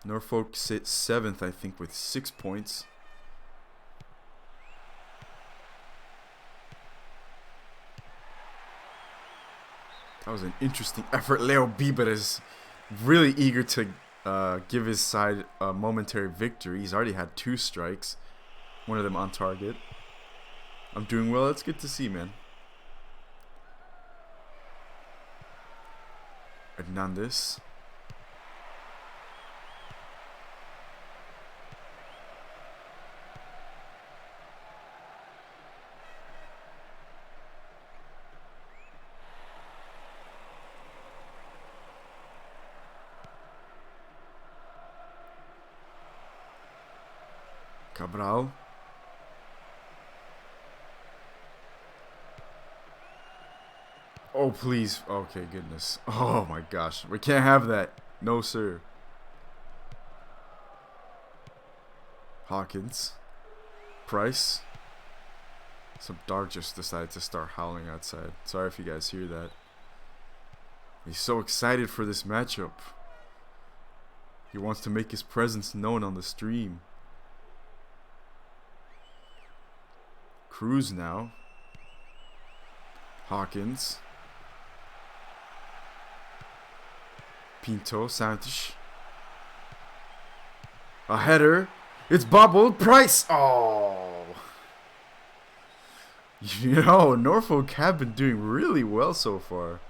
Norfolk sits 7th, I think, with 6 points. That was an interesting effort. Leo Bieber is really eager to give his side a momentary victory. He's already had 2 strikes, one of them on target. I'm doing well. That's good to see, man. Hernandez. Cabral. Oh, please. Okay, goodness. Oh, my gosh. We can't have that. No, sir. Hawkins. Price. Some dog just decided to start howling outside. Sorry if you guys hear that. He's so excited for this matchup. He wants to make his presence known on the stream. Cruz now. Hawkins. Pinto. Santos. A header. It's bobbled. Price. Oh. You know, Norfolk have been doing really well so far.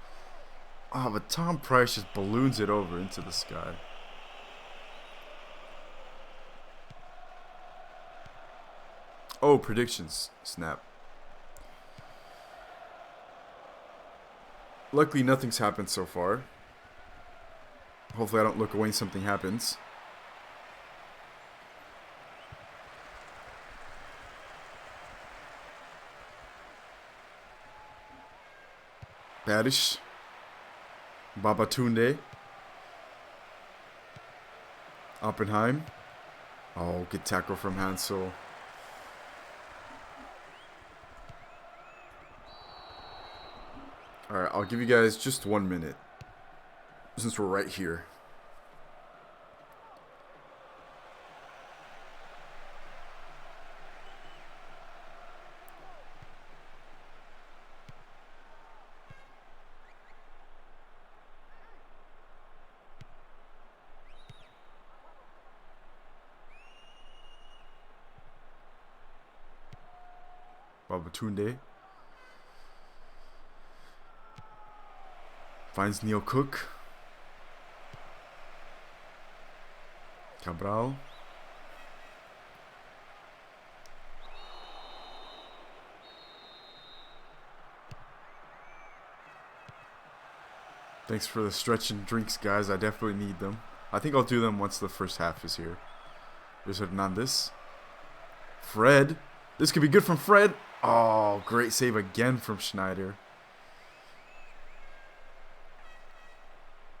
Oh, but Tom Price just balloons it over into the sky. Oh, predictions. Snap. Luckily, nothing's happened so far. Hopefully, I don't look away and something happens. Badish. Babatunde. Oppenheim. Oh, good tackle from Hansel. Alright, I'll give you guys just 1 minute, since we're right here. Babatunde. Finds Neil Cook. Cabral. Thanks for the stretch and drinks, guys. I definitely need them. I think I'll do them once the first half is here. There's Hernandez. Fred. This could be good from Fred. Oh, great save again from Schneider.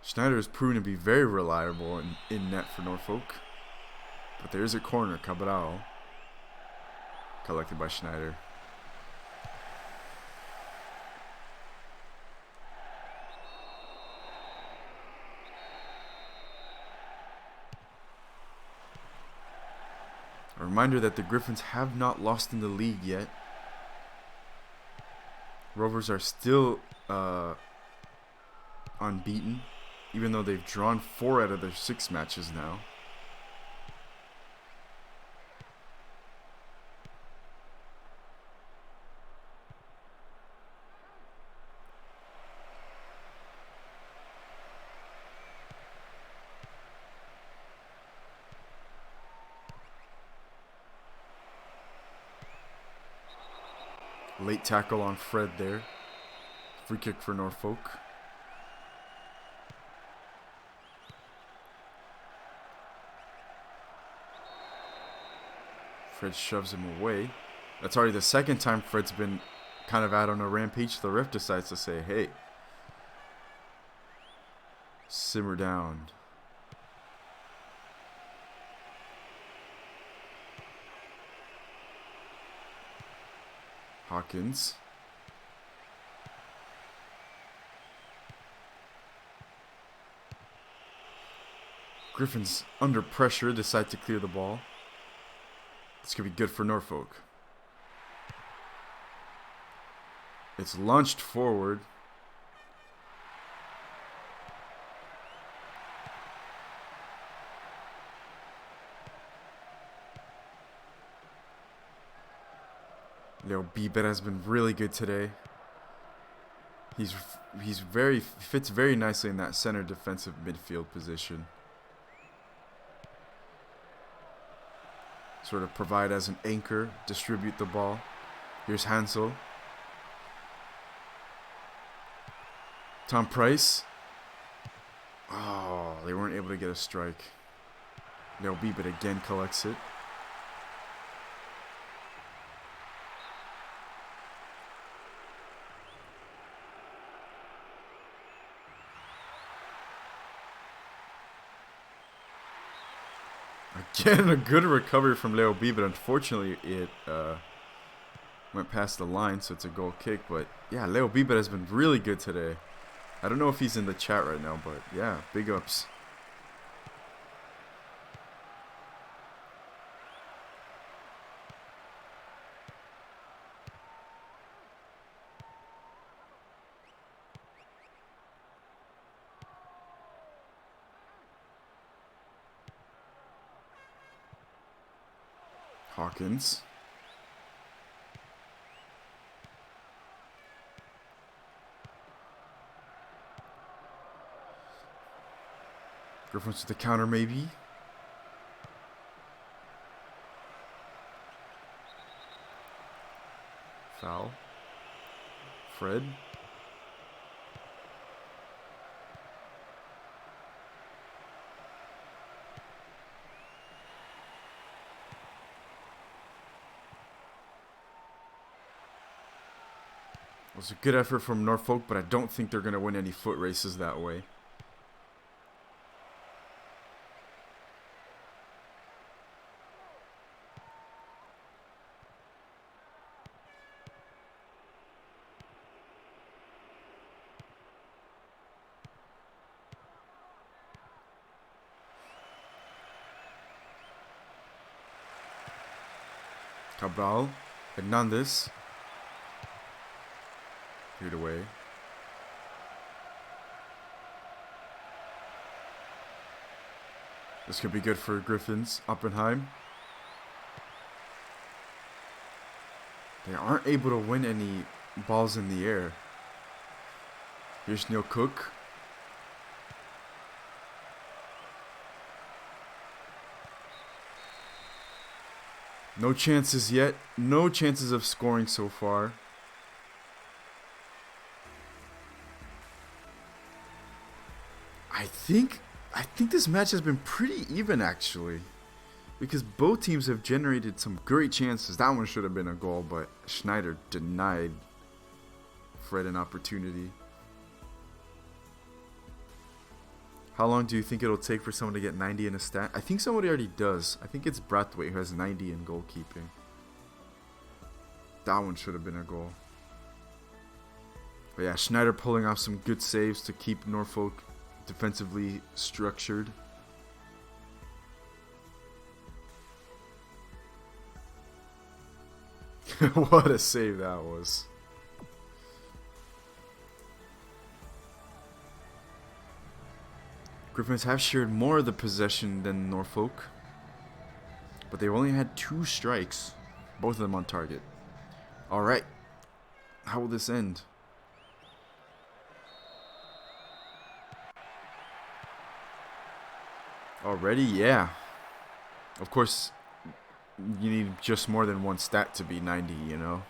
Schneider has proven to be very reliable in net for Norfolk. But there's a corner. Cabral. Collected by Schneider. reminder that the Griffins have not lost in the league yet. Rovers are still unbeaten, even though they've drawn 4 out of their 6 matches now. Late tackle on Fred there. Free kick for Norfolk. Fred shoves him away. That's already the second time Fred's been kind of out on a rampage. The ref decides to say, hey, simmer down. Hawkins. Griffins, under pressure, decide to clear the ball. This could be good for Norfolk. It's launched forward. Ghabr has been really good today. He's fits very nicely in that center defensive midfield position. Sort of provide as an anchor, distribute the ball. Here's Hansel. Tom Price. Oh, they weren't able to get a strike. Ghabr again collects it. Again, a good recovery from Ghabr, but unfortunately it went past the line, so it's a goal kick. But yeah, Ghabr has been really good today. I don't know if he's in the chat right now, but yeah, big ups. Hawkins. Griffins to the counter, maybe. Foul. Fred. It was a good effort from Norfolk, but I don't think they're going to win any foot races that way. Cabral, Hernandez. Cleared away. This could be good for Griffins. Oppenheim. They aren't able to win any balls in the air. Here's Neil Cook. No chances yet. No chances of scoring so far. I think this match has been pretty even, actually, because both teams have generated some great chances. That one should have been a goal, but Schneider denied Fred an opportunity. How long do you think it'll take for someone to get 90 in a stat? I think somebody already does. I think it's Brathwaite who has 90 in goalkeeping. That one should have been a goal. But yeah, Schneider pulling off some good saves to keep Norfolk defensively structured. What a save that was. Griffins have shared more of the possession than Norfolk, but they've only had 2 strikes, both of them on target. Alright, how will this end? Already? Yeah. Of course, you need just more than one stat to be 90, you know?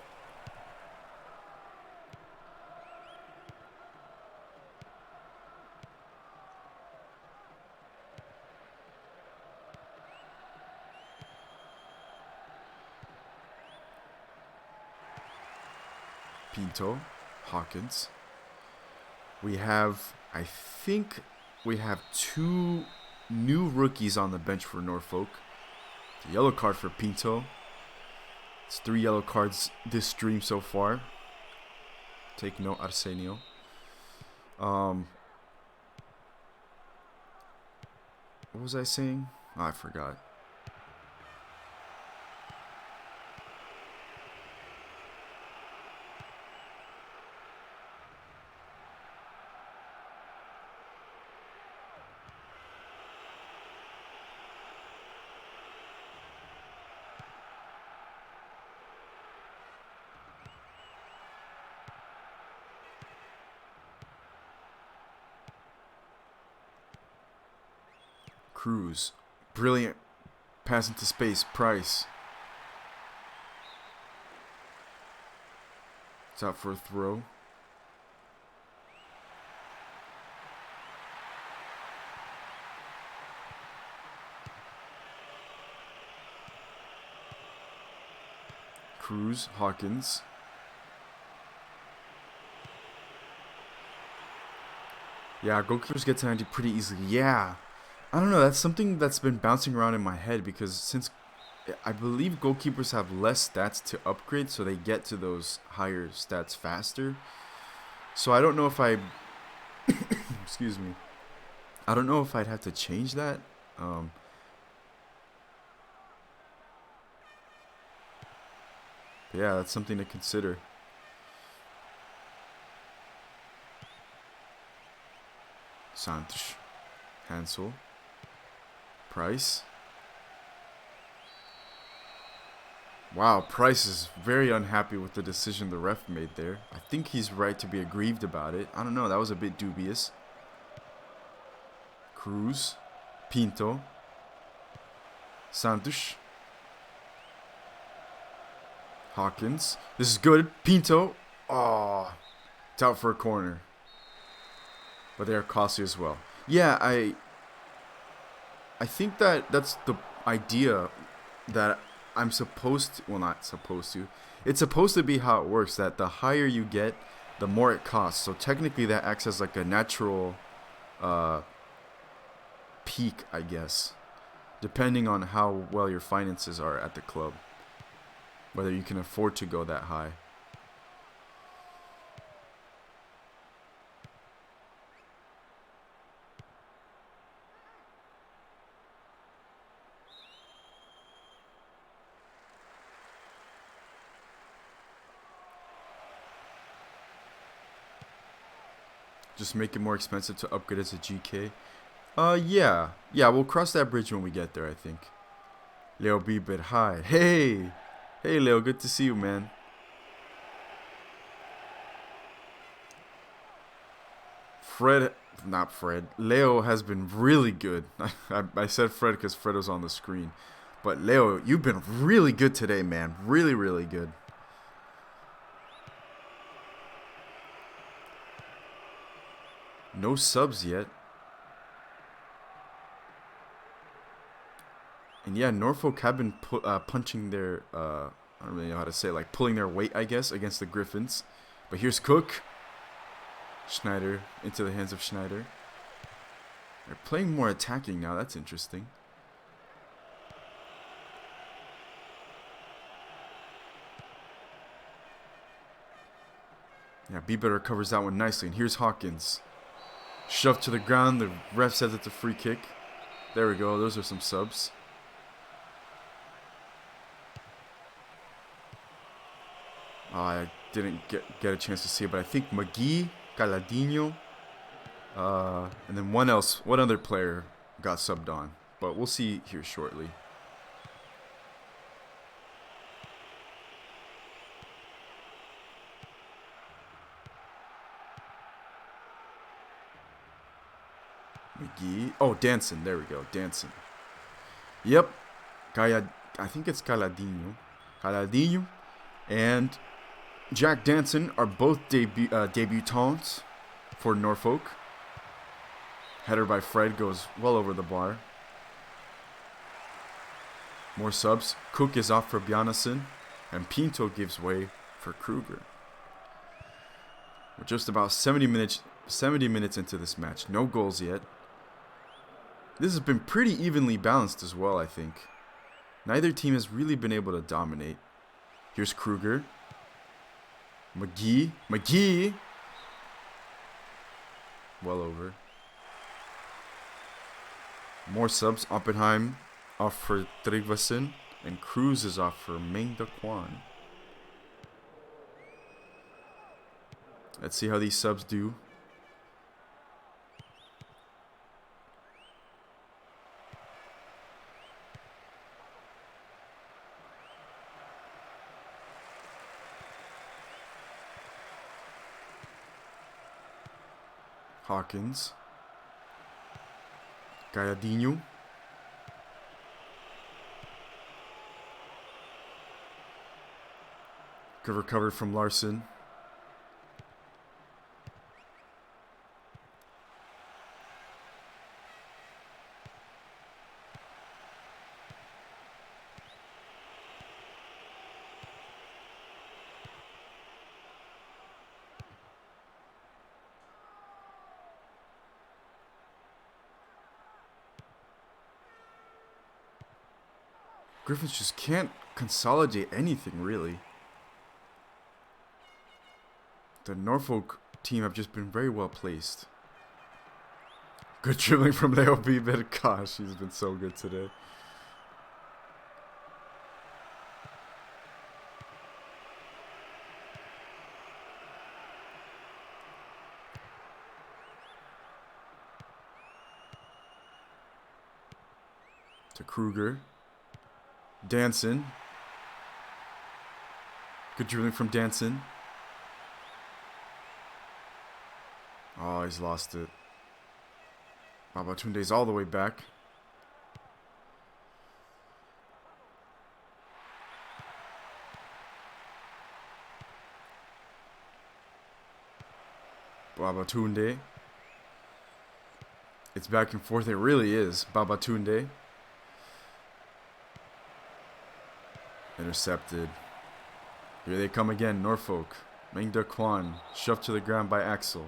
Pinto, Hawkins. We have, I think we have 2 new rookies on the bench for Norfolk. The yellow card for Pinto. It's 3 yellow cards this stream so far. Take note, Arsenio. What was I saying? Oh, I forgot. Cruz. Brilliant. Pass into space. Price. It's out for a throw. Cruz. Hawkins. Yeah, goalkeepers get to 90 pretty easily. Yeah. I don't know, that's something that's been bouncing around in my head because since I believe goalkeepers have less stats to upgrade, so they get to those higher stats faster. So I don't know if I excuse me. I don't know if I'd have to change that. Yeah, that's something to consider. Santos. Hansel. Price. Wow, Price is very unhappy with the decision the ref made there. I think he's right to be aggrieved about it. I don't know, that was a bit dubious. Cruz. Pinto. Santos. Hawkins. This is good. Pinto. Oh, it's out for a corner. But they are costly as well. Yeah, I think that's the idea that I'm supposed to, well, not supposed to. It's supposed to be how it works, that the higher you get, the more it costs. So technically that acts as like a natural peak, I guess, depending on how well your finances are at the club, whether you can afford to go that high. Just make it more expensive to upgrade as a GK. Yeah. Yeah, we'll cross that bridge when we get there, I think. Leo be a bit high. Hey! Hey, Leo, good to see you, man. Leo has been really good. I said Fred because Fred was on the screen. But Leo, you've been really good today, man. Really, really good. No subs yet. And yeah, Norfolk have been punching their, I don't really know how to say it, like pulling their weight, I guess, against the Griffins. But here's Cook. Schneider into the hands of Schneider. They're playing more attacking now. That's interesting. Yeah, Bieber recovers that one nicely. And here's Hawkins. Shoved to the ground. The ref says it's a free kick. There we go. Those are some subs. I didn't get a chance to see it, but I think McGee, Galadinho, and then one other player got subbed on. But we'll see here shortly. McGee. Oh, Danson. There we go. Danson. Yep. I think it's Galadinho. Galadinho and Jack Danson are both debutants for Norfolk. Header by Fred goes well over the bar. More subs. Cook is off for Bjarnason, and Pinto gives way for Kruger. We're just about 70 minutes into this match. No goals yet. This has been pretty evenly balanced as well, I think. Neither team has really been able to dominate. Here's Kruger. McGee. Well over. More subs. Oppenheim off for Tryggvason, and Cruz is off for Mengda Kwan. Let's see how these subs do. Hawkins. Galadinho. Good recovery from Larson. Griffins just can't consolidate anything, really. The Norfolk team have just been very well placed. Good dribbling from Leo B. Gosh, he's been so good today. To Kruger. Danson. Good dribbling from Danson. Oh, he's lost it. Babatunde's all the way back. Babatunde. It's back and forth. It really is. Babatunde. Intercepted. Here they come again. Norfolk. Mengda Kwan. Shoved to the ground by Axel.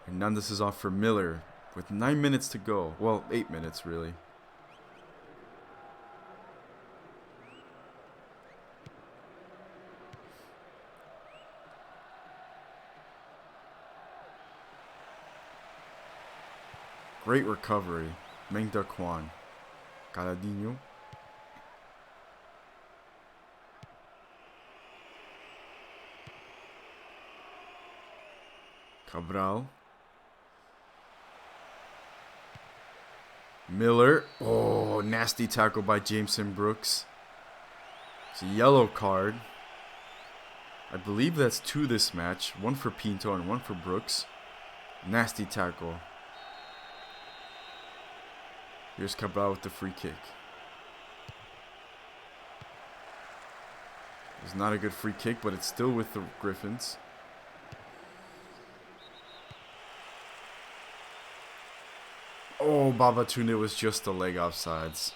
Hernandez is off for Miller with 9 minutes to go. Well, 8 minutes, really. Great recovery. Mengda Kwan. Galadinho. Cabral. Miller. Oh, nasty tackle by Jameson Brooks. It's a yellow card. I believe that's 2 this match. 1 for Pinto and 1 for Brooks. Nasty tackle. Here's Cabral with the free kick. It's not a good free kick, but it's still with the Griffins. Oh, Babatunde was just a leg offsides.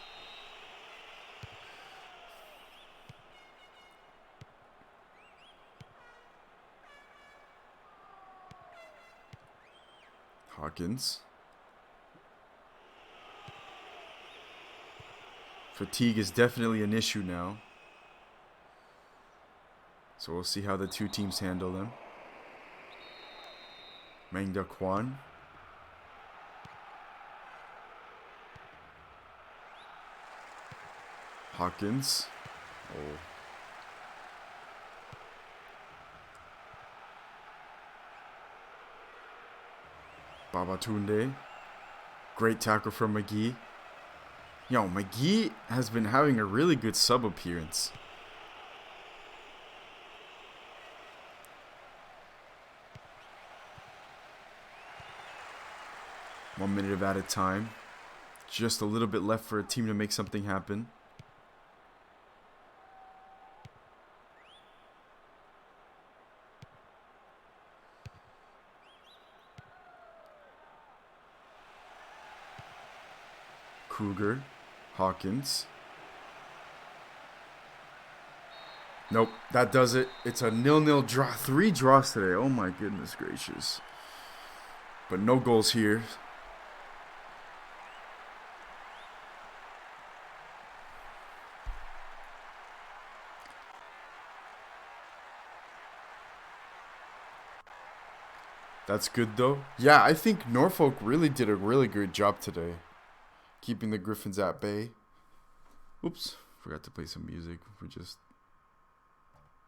Hawkins. Fatigue is definitely an issue now. So we'll see how the two teams handle them. Mengda Kwan. Hawkins. Oh. Babatunde. Great tackle from McGee. Yo, McGee has been having a really good sub appearance. One minute of added time. Just a little bit left for a team to make something happen. Kruger. Hawkins. Nope, that does it. It's a 0-0 draw. 3 draws today. Oh my goodness gracious. But no goals here. That's good though. Yeah, I think Norfolk really did a really good job today. Keeping the Griffins at bay. Oops, forgot to play some music. We're just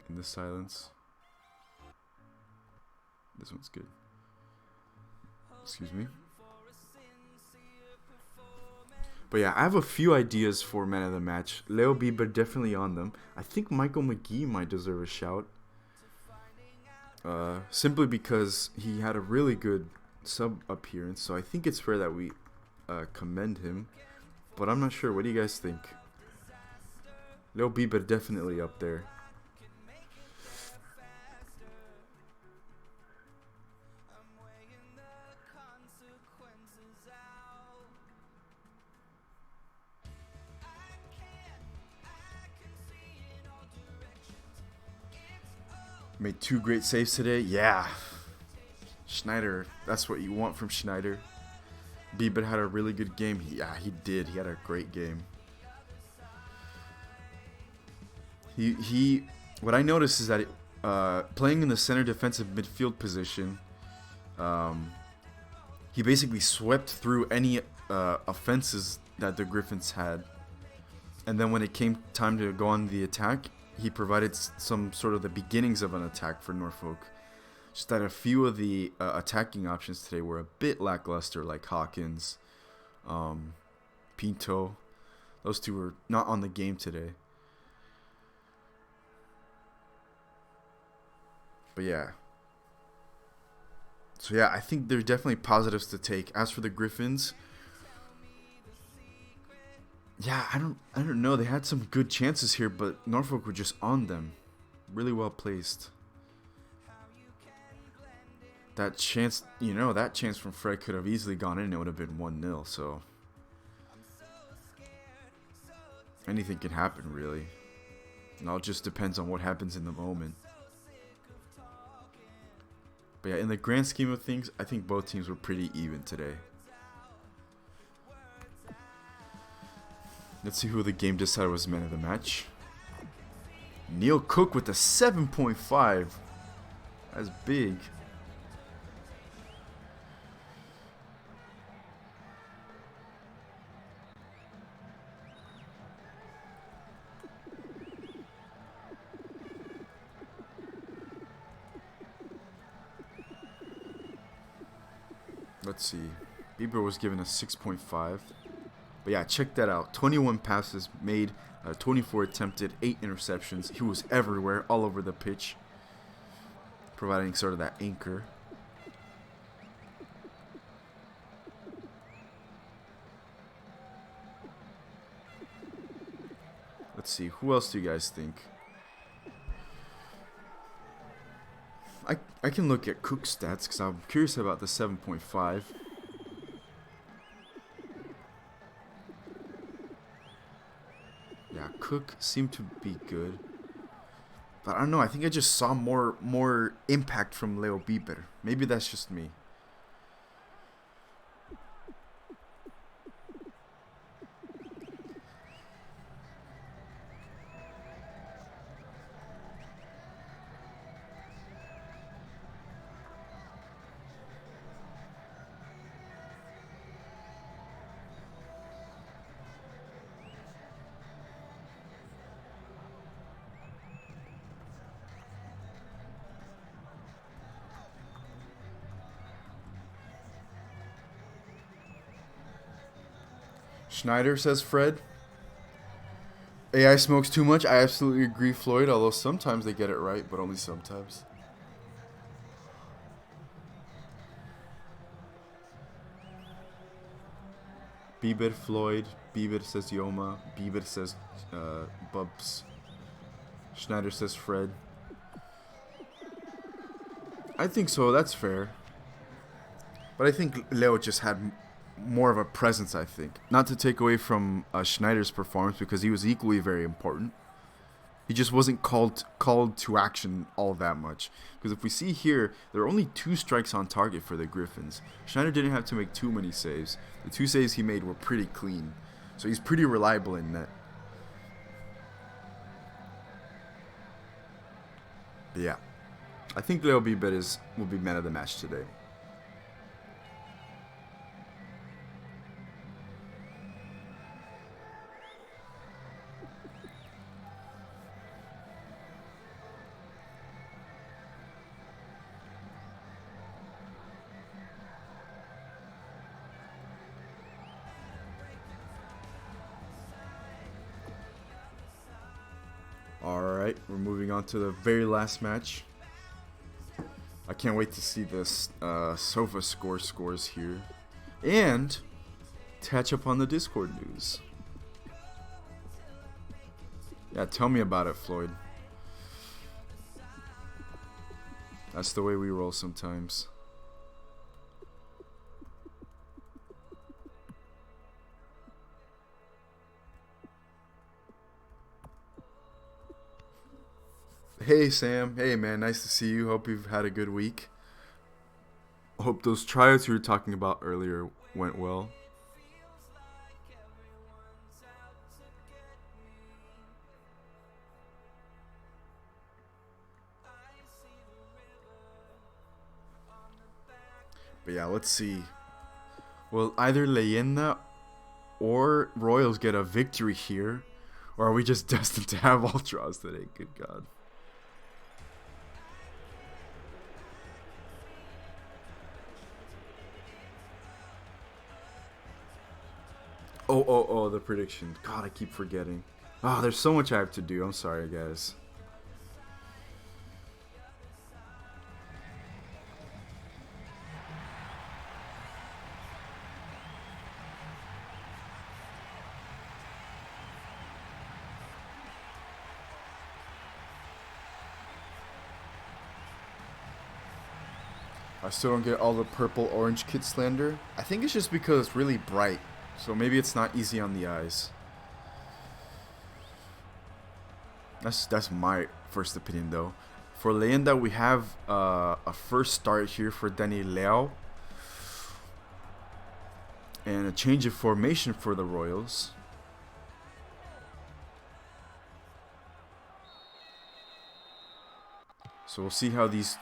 in the silence. This one's good. Excuse me. But yeah, I have a few ideas for man of the match. Leo Bieber definitely on them. I think Michael McGee might deserve a shout. Simply because he had a really good sub appearance. So I think it's fair that we commend him. But I'm not sure. What do you guys think? Leo Bieber definitely up there. Made 2 great saves today. Yeah. Schneider. That's what you want from Schneider. Bieber had a really good game. Yeah, he did. He had a great game. What I noticed is that playing in the center defensive midfield position, he basically swept through any offenses that the Griffins had. And then when it came time to go on the attack, he provided some sort of the beginnings of an attack for Norfolk. Just that a few of the attacking options today were a bit lackluster, like Hawkins, Pinto. Those two were not on the game today. But yeah. So yeah, I think there's definitely positives to take. As for the Griffins, yeah, I don't know. They had some good chances here, but Norfolk were just on them. Really well placed. That chance, that chance from Fred could have easily gone in. It would have been 1-0. So anything can happen, really. It all just depends on what happens in the moment. But yeah, in the grand scheme of things, I think both teams were pretty even today. Let's see who the game decided was man of the match. Neil Cook with a 7.5. That's big. Let's see. Bieber was given a 6.5. But yeah, check that out. 21 passes made, 24 attempted, 8 interceptions. He was everywhere, all over the pitch, providing sort of that anchor. Let's see. Who else do you guys think? I can look at Cook's stats because I'm curious about the 7.5. Yeah, Cook seemed to be good. But I don't know. I think I just saw more impact from Leo Bieber. Maybe that's just me. Schneider, says Fred. AI smokes too much. I absolutely agree, Floyd, although sometimes they get it right, but only sometimes. Bieber, Floyd. Bieber says Yoma. Bieber says Bubs. Schneider says Fred. I think so. That's fair. But I think Leo just had more of a presence, I think. Not to take away from Schneider's performance, because he was equally very important. He just wasn't called to action all that much. Because if we see here, there are only 2 strikes on target for the Griffins. Schneider didn't have to make too many saves. The 2 saves he made were pretty clean. So he's pretty reliable in net. But yeah. I think Leo Bieber will be man of the match today. Alright, we're moving on to the very last match. I can't wait to see this sofa scores here. And catch up on the Discord news. Yeah, tell me about it, Floyd. That's the way we roll sometimes. Hey Sam, hey man, nice to see you. Hope you've had a good week. Hope those tryouts you were talking about earlier went well. But yeah, let's see. Will either Leyenda or Royals get a victory here? Or are we just destined to have all draws today? Good God. Oh, the prediction. God, I keep forgetting. Oh, there's so much I have to do. I'm sorry, guys. I still don't get all the purple-orange kit slander. I think it's just because it's really bright. So maybe it's not easy on the eyes. That's my first opinion, though. For Leyenda, we have a first start here for Danny Leao. And a change of formation for the Royals. So we'll see how these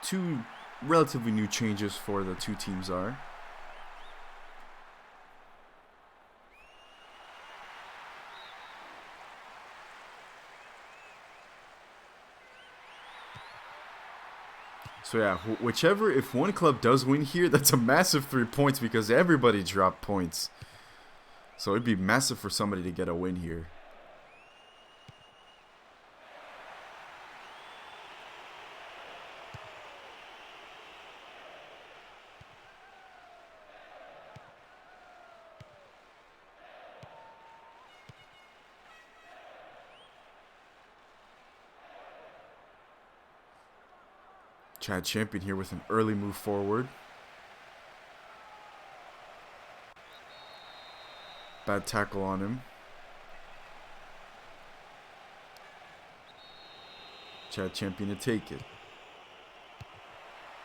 2 relatively new changes for the 2 teams are. So yeah, if one club does win here, that's a massive 3 points because everybody dropped points. So it'd be massive for somebody to get a win here. Chad Champion here with an early move forward. Bad tackle on him. Chad Champion to take it.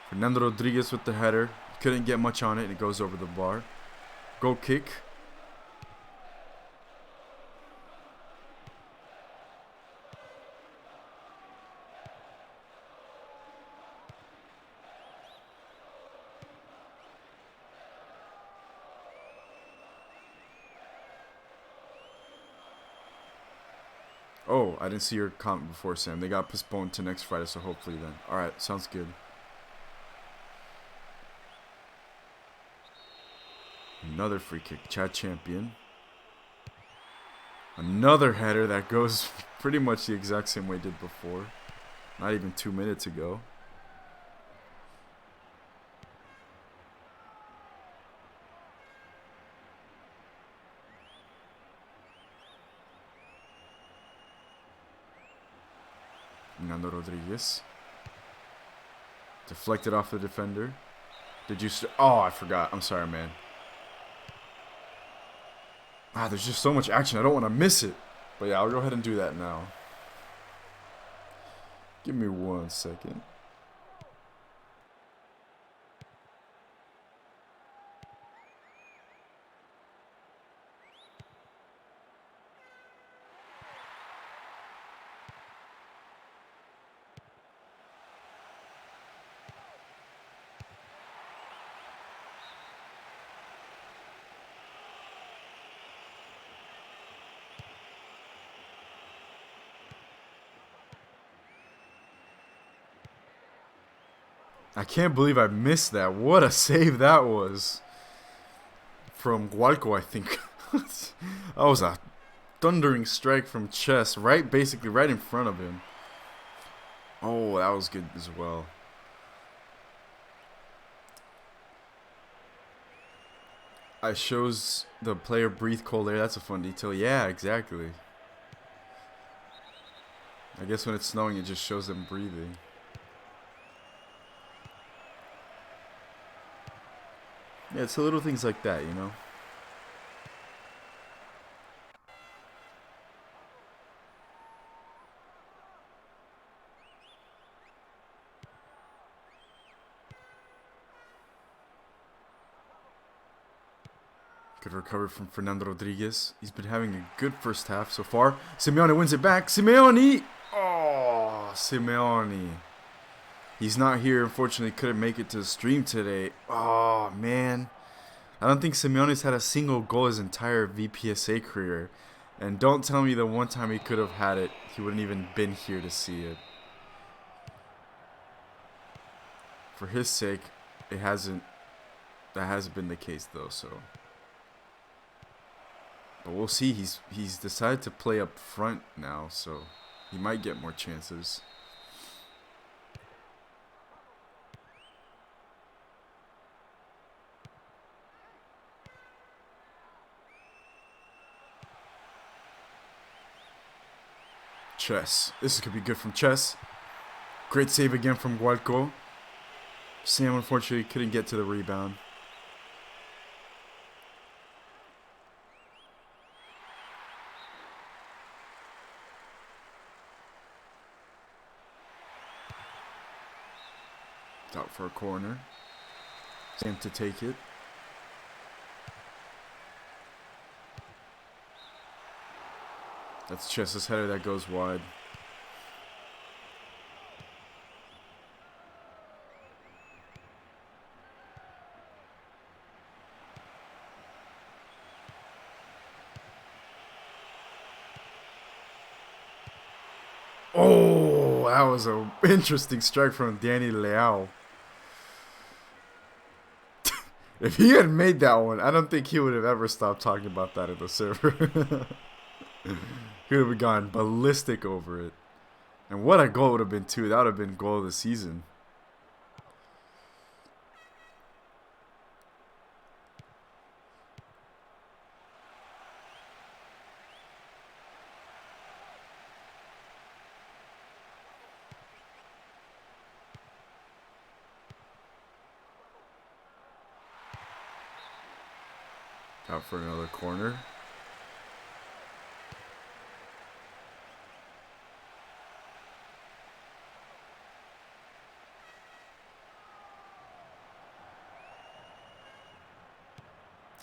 Fernando Rodriguez with the header. Couldn't get much on it and it goes over the bar. Goal kick. Oh, I didn't see your comment before, Sam. They got postponed to next Friday, so hopefully then. Alright, sounds good. Another free kick. Chad Champion. Another header that goes pretty much the exact same way it did before. Not even 2 minutes ago. Fernando Rodriguez. Deflected off the defender. Did you... Oh, I forgot. I'm sorry, man. Ah, there's just so much action. I don't want to miss it. But yeah, I'll go ahead and do that now. Give me 1 second. I can't believe I missed that. What a save that was. From Gualco, I think. That was a thundering strike from Chess. Basically right in front of him. Oh, that was good as well. I shows the player breathe cold air. That's a fun detail. Yeah, exactly. I guess when it's snowing, it just shows them breathing. Yeah, it's the little things like that, you know? Good recovery from Fernando Rodriguez. He's been having a good first half so far. Simeone wins it back. Simeone! Oh, Simeone. He's not here. Unfortunately, couldn't make it to the stream today. Oh, man. I don't think Simeone's had a single goal his entire VPESA career. And don't tell me the one time he could have had it, he wouldn't even been here to see it. For his sake, that hasn't been the case though, so. But we'll see. He's decided to play up front now, so he might get more chances. Chess. This could be good from Chess. Great save again from Gualco. Sam unfortunately couldn't get to the rebound. Out for a corner. Sam to take it. That's Chess's header that goes wide. Oh, that was an interesting strike from Danny Leao. If he had made that one, I don't think he would have ever stopped talking about that in the server. He would have gone ballistic over it. And what a goal it would have been, too. That would have been goal of the season. Out for another corner.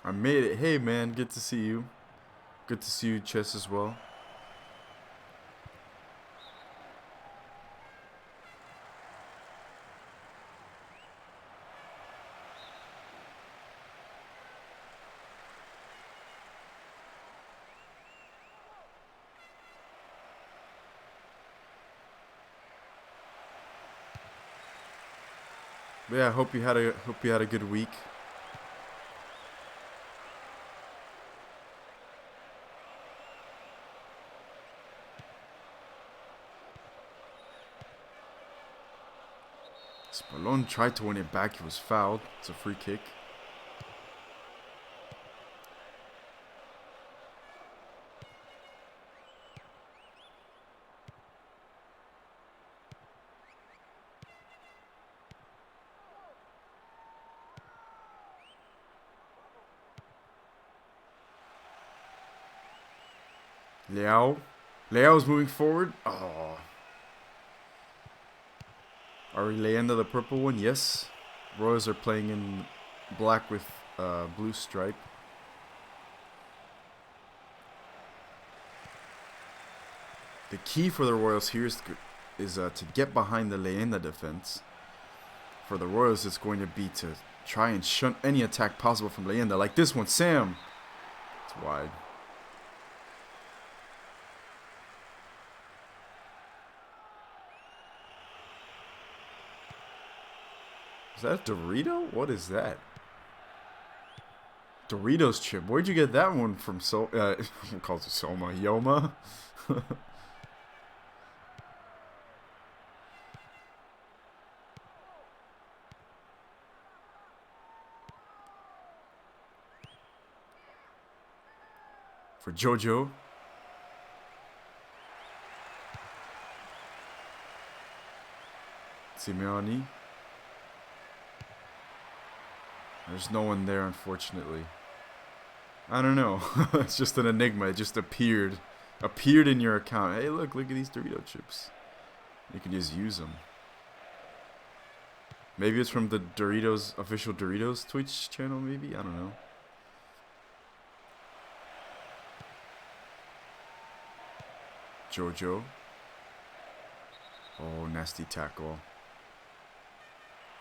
I made it. Hey, man. Good to see you. Good to see you, Chess, as well. But yeah, I hope you had a good week. Spallone tried to win it back. He was fouled. It's a free kick. Leao's moving forward. Oh. Are we Leyenda the purple one? Yes. Royals are playing in black with blue stripe. The key for the Royals here is to get behind the Leyenda defense. For the Royals, it's going to be to try and shunt any attack possible from Leyenda. Like this one, Sam. It's wide. Is that a Dorito? What is that? Doritos chip. Where'd you get that one from? Calls it Soma. Yoma? For Jojo. Simeone. There's no one there, unfortunately. I don't know. It's just an enigma. It just appeared in your account. Hey, look at these Dorito chips. You can just use them. Maybe it's from the Doritos, official Doritos Twitch channel, maybe? I don't know. Jojo. Oh, nasty tackle.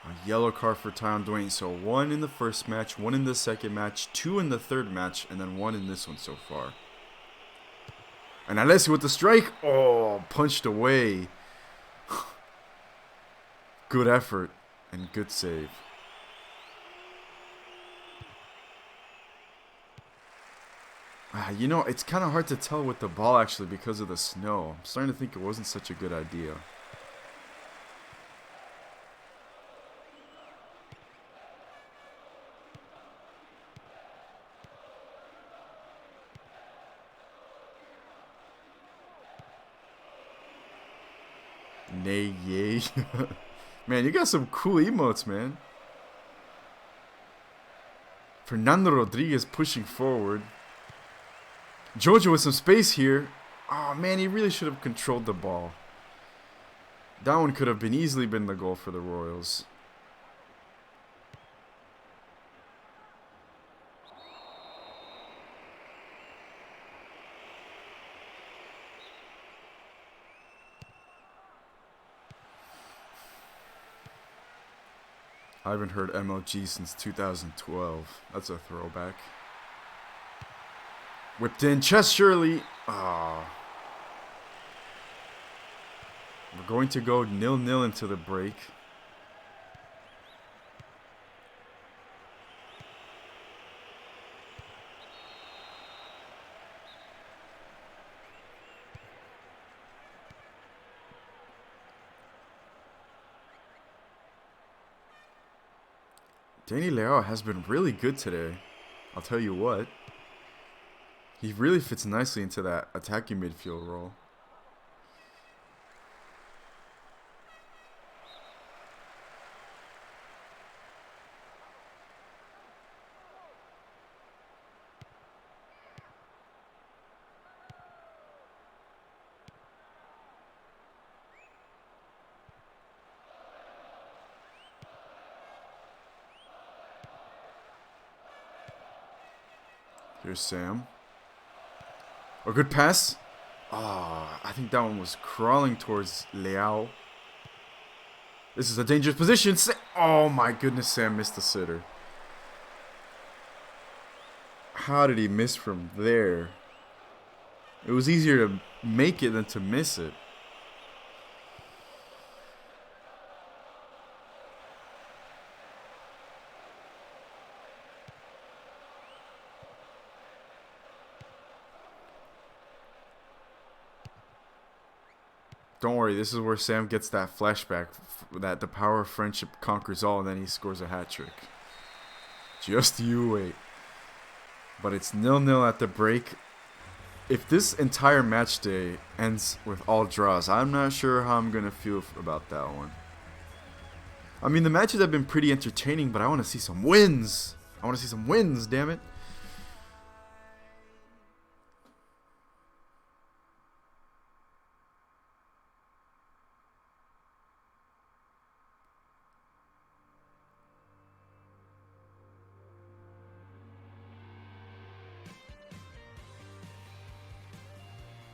A yellow card for Tyon Dwayne. So 1 in the first match, 1 in the second match, 2 in the third match, and then 1 in this one so far. And Alessi with the strike. Oh, punched away. Good effort and good save. You know, it's kind of hard to tell with the ball actually because of the snow. I'm starting to think it wasn't such a good idea. Nay, yay. Man, you got some cool emotes, man. Fernando Rodriguez pushing forward. Jojo with some space here. Oh, man, he really should have controlled the ball. That one could have easily been the goal for the Royals. I haven't heard MLG since 2012. That's a throwback. Whipped in, chest Shirley. Ah. We're going to go 0-0 into the break. Danny Leao has been really good today. I'll tell you what. He really fits nicely into that attacking midfield role. Here's Sam. A good pass. Ah, I think that one was crawling towards Leao. This is a dangerous position. Oh my goodness, Sam missed the sitter. How did he miss from there? It was easier to make it than to miss it. Don't worry, this is where Sam gets that flashback that the power of friendship conquers all, and then he scores a hat trick. Just you wait. But it's 0-0 at the break. If this entire match day ends with all draws, I'm not sure how I'm going to feel about that one. I mean, the matches have been pretty entertaining, but I want to see some wins. I want to see some wins, damn it.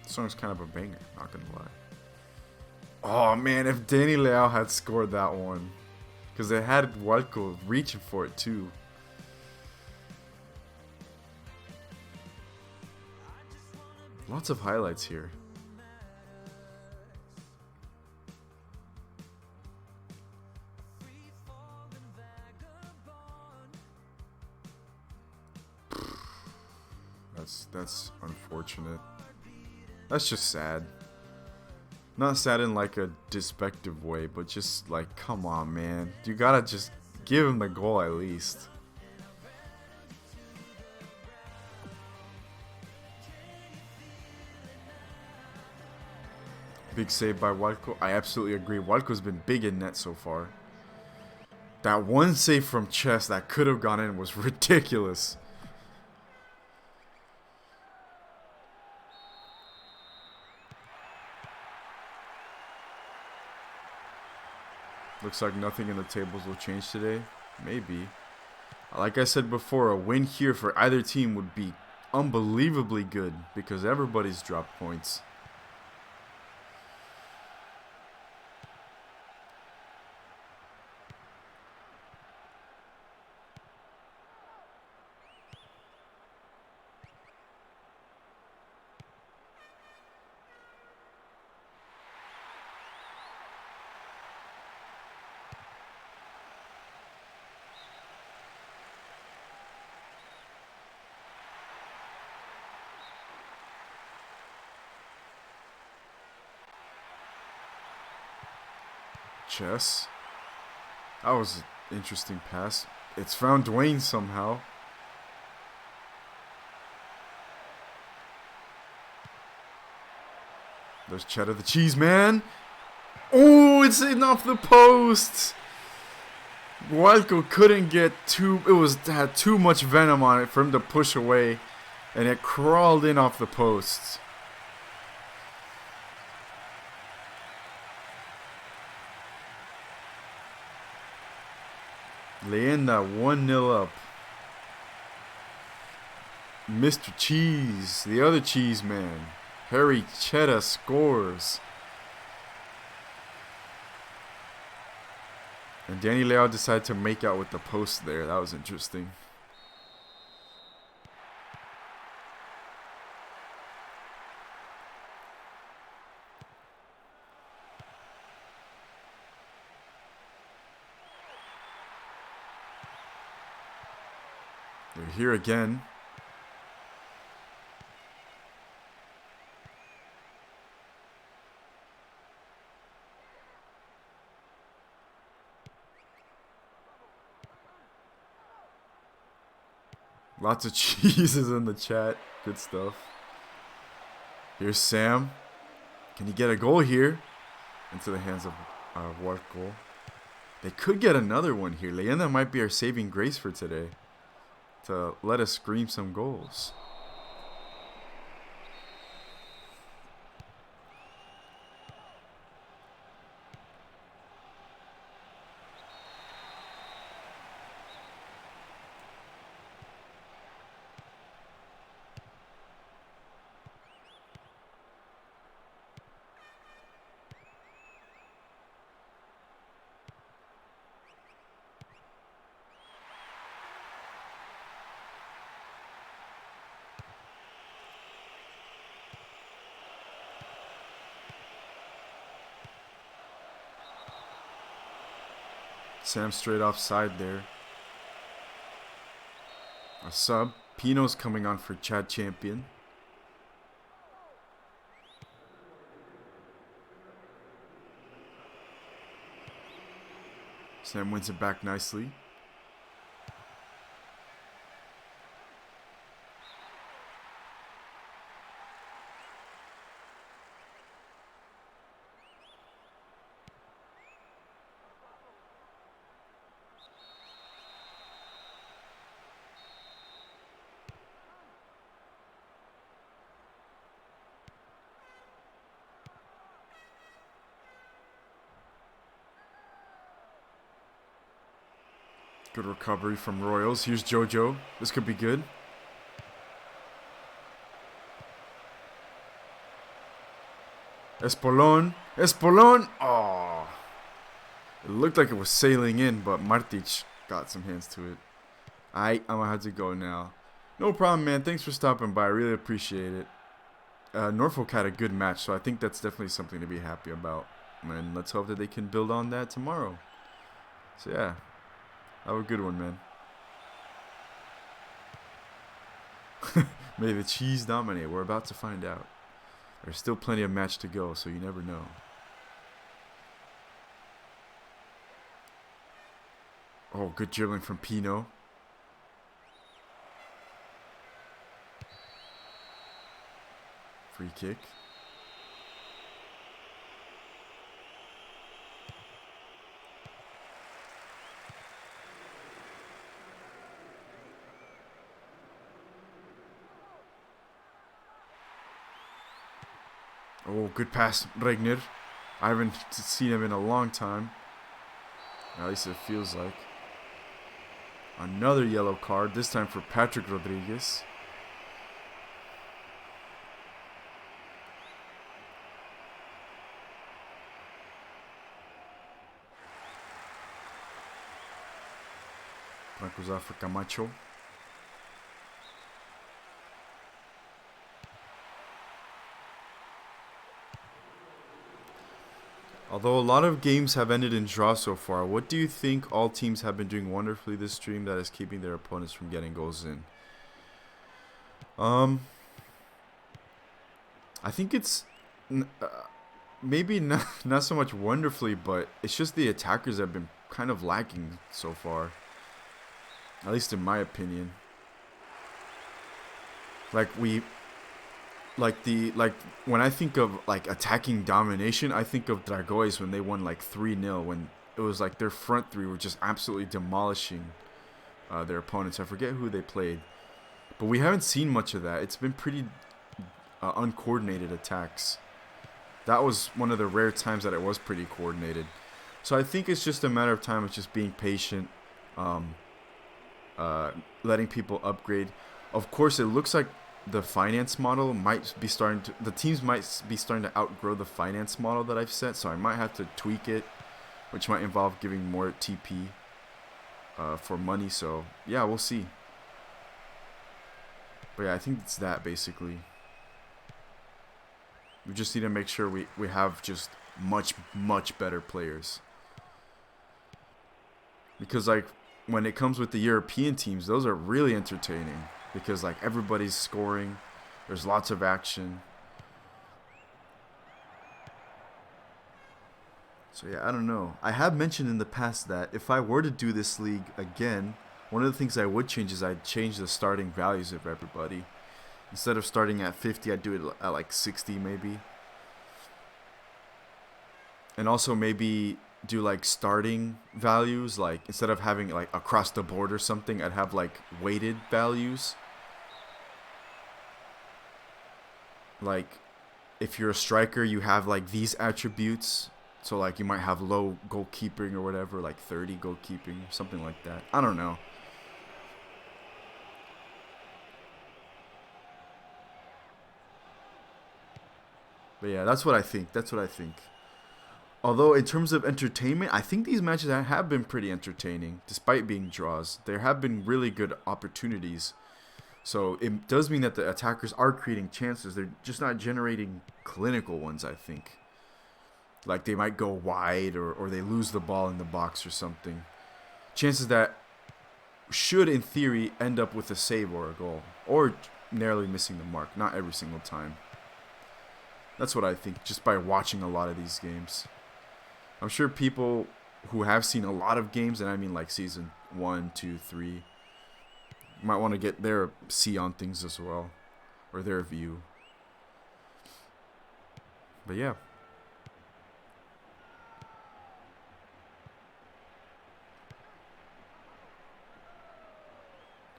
This song's kind of a banger, not gonna lie. Oh man, if Danny Leao had scored that one. Because they had Walco reaching for it too. Lots of highlights here. That's unfortunate. That's just sad. Not sad in like a despective way, but just like, come on, man. You gotta just give him the goal at least. Big save by Walco. I absolutely agree. Walco's been big in net so far. That one save from Chess that could have gone in was ridiculous. Looks like nothing in the tables will change today. Maybe. Like I said before, a win here for either team would be unbelievably good because everybody's dropped points. Chess. That was an interesting pass. It's found Dwayne somehow. There's Cheddar the Cheese Man. Oh, it's in off the post. Walco couldn't get too. Had too much venom on it for him to push away, and it crawled in off the post. Leyenda 1-0 up. Mr. Cheese, the other cheese man, Harry Cheddar scores. And Danny Leao decided to make out with the post there. That was interesting. They're here again. Lots of cheeses in the chat. Good stuff. Here's Sam. Can he get a goal here? Into the hands of Walco. They could get another one here. Leyenda might be our saving grace for today. To let us scream some goals. Sam straight offside there. A sub. Pino's coming on for Chad Champion. Sam wins it back nicely. Good recovery from Royals. Here's JoJo. This could be good. Espolon. Espolon. Oh. It looked like it was sailing in, but Martic got some hands to it. I'm going to have to go now. No problem, man. Thanks for stopping by. I really appreciate it. Norfolk had a good match, so I think that's definitely something to be happy about. And let's hope that they can build on that tomorrow. So, yeah. Have a good one, man. May the cheese dominate. We're about to find out. There's still plenty of match to go, so you never know. Oh, good dribbling from Pino. Free kick. Oh, good pass, Regner. I haven't seen him in a long time. At least it feels like. Another yellow card, this time for Patrick Rodriguez. Black was off for Camacho. Although a lot of games have ended in draw so far, what do you think all teams have been doing wonderfully this stream that is keeping their opponents from getting goals in? I think it's maybe not so much wonderfully, but it's just the attackers have been kind of lacking so far. At least in my opinion. Like when I think of like attacking domination, I think of Dragões when they won like 3-0, when it was like their front three were just absolutely demolishing their opponents. I forget who they played, but we haven't seen much of that. It's been pretty uncoordinated attacks. That was one of the rare times that it was pretty coordinated. So I think it's just a matter of time of just being patient, letting people upgrade. Of course, it looks like the finance model might be starting to, the teams might be starting to outgrow the finance model that I've set, so I might have to tweak it, which might involve giving more TP for money. So yeah, we'll see. But yeah, I think it's that basically. We just need to make sure we have just much better players. Because like when it comes with the European teams, those are really entertaining. Because like everybody's scoring, there's lots of action. So yeah, I don't know. I have mentioned in the past that if I were to do this league again, one of the things I would change is I'd change the starting values of everybody. Instead of starting at 50, I'd do it at like 60 maybe. And also maybe do like starting values, like instead of having like across the board or something, I'd have like weighted values. Like if you're a striker, you have like these attributes. So like you might have low goalkeeping or whatever, like 30 goalkeeping, something like that. I don't know. But yeah, that's what I think. Although in terms of entertainment, I think these matches have been pretty entertaining, despite being draws. There have been really good opportunities. So it does mean that the attackers are creating chances. They're just not generating clinical ones, I think. Like they might go wide or they lose the ball in the box or something. Chances that should, in theory, end up with a save or a goal. Or narrowly missing the mark. Not every single time. That's what I think, just by watching a lot of these games. I'm sure people who have seen a lot of games, and I mean like season 1, 2, 3, might want to get their see on things as well, or their view. But yeah.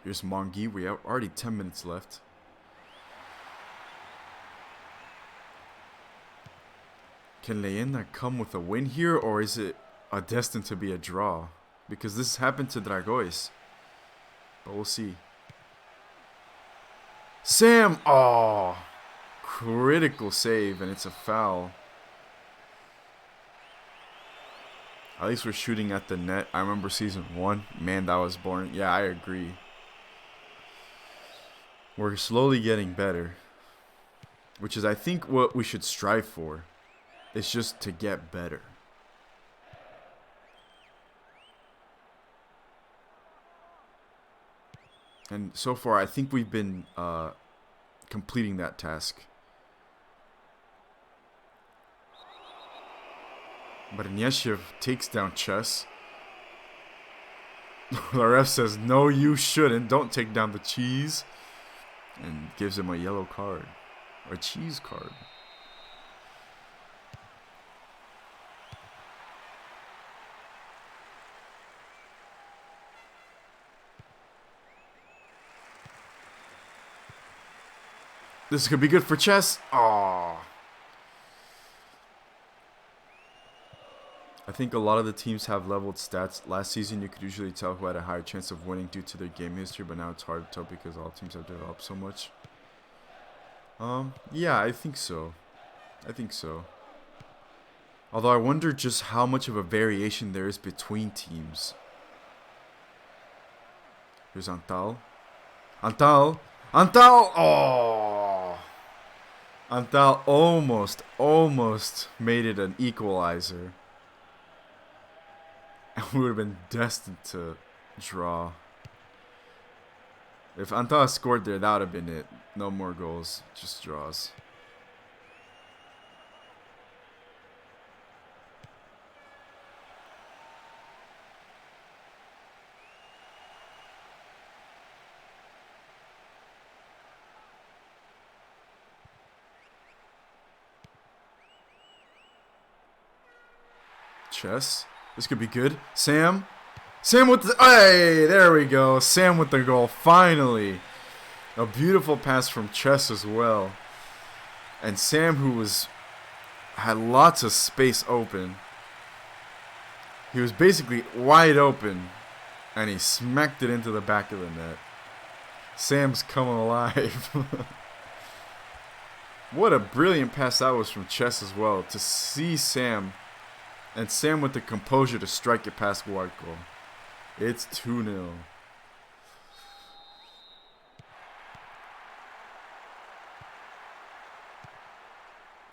Here's Mongi. We have already 10 minutes left. Can Leyenda come with a win here, or is it destined to be a draw? Because this happened to Dragões. But we'll see. Sam! Oh! Critical save, and it's a foul. At least we're shooting at the net. I remember season 1. Man, that was boring. Yeah, I agree. We're slowly getting better. Which is, I think, what we should strive for. It's just to get better. And so far, I think we've been completing that task. But Inyeshev takes down Chess. The ref says, no, you shouldn't. Don't take down the cheese. And gives him a yellow card. Or a cheese card. This could be good for Chess. Aww. I think a lot of the teams have leveled stats. Last season, you could usually tell who had a higher chance of winning due to their game history, but now it's hard to tell because all teams have developed so much. Yeah, I think so. I think so. Although I wonder just how much of a variation there is between teams. Here's Antal. Antal! Antal! Oh! Antal almost made it an equalizer. And we would have been destined to draw. If Antal scored there, that would have been it. No more goals, just draws. Chess. This could be good. Sam. Sam with the... Hey, there we go. Sam with the goal. Finally. A beautiful pass from Chess as well. And Sam, who had lots of space open. He was basically wide open. And he smacked it into the back of the net. Sam's coming alive. What a brilliant pass that was from Chess as well. To see Sam... And Sam with the composure to strike it past Guarco. It's 2-0.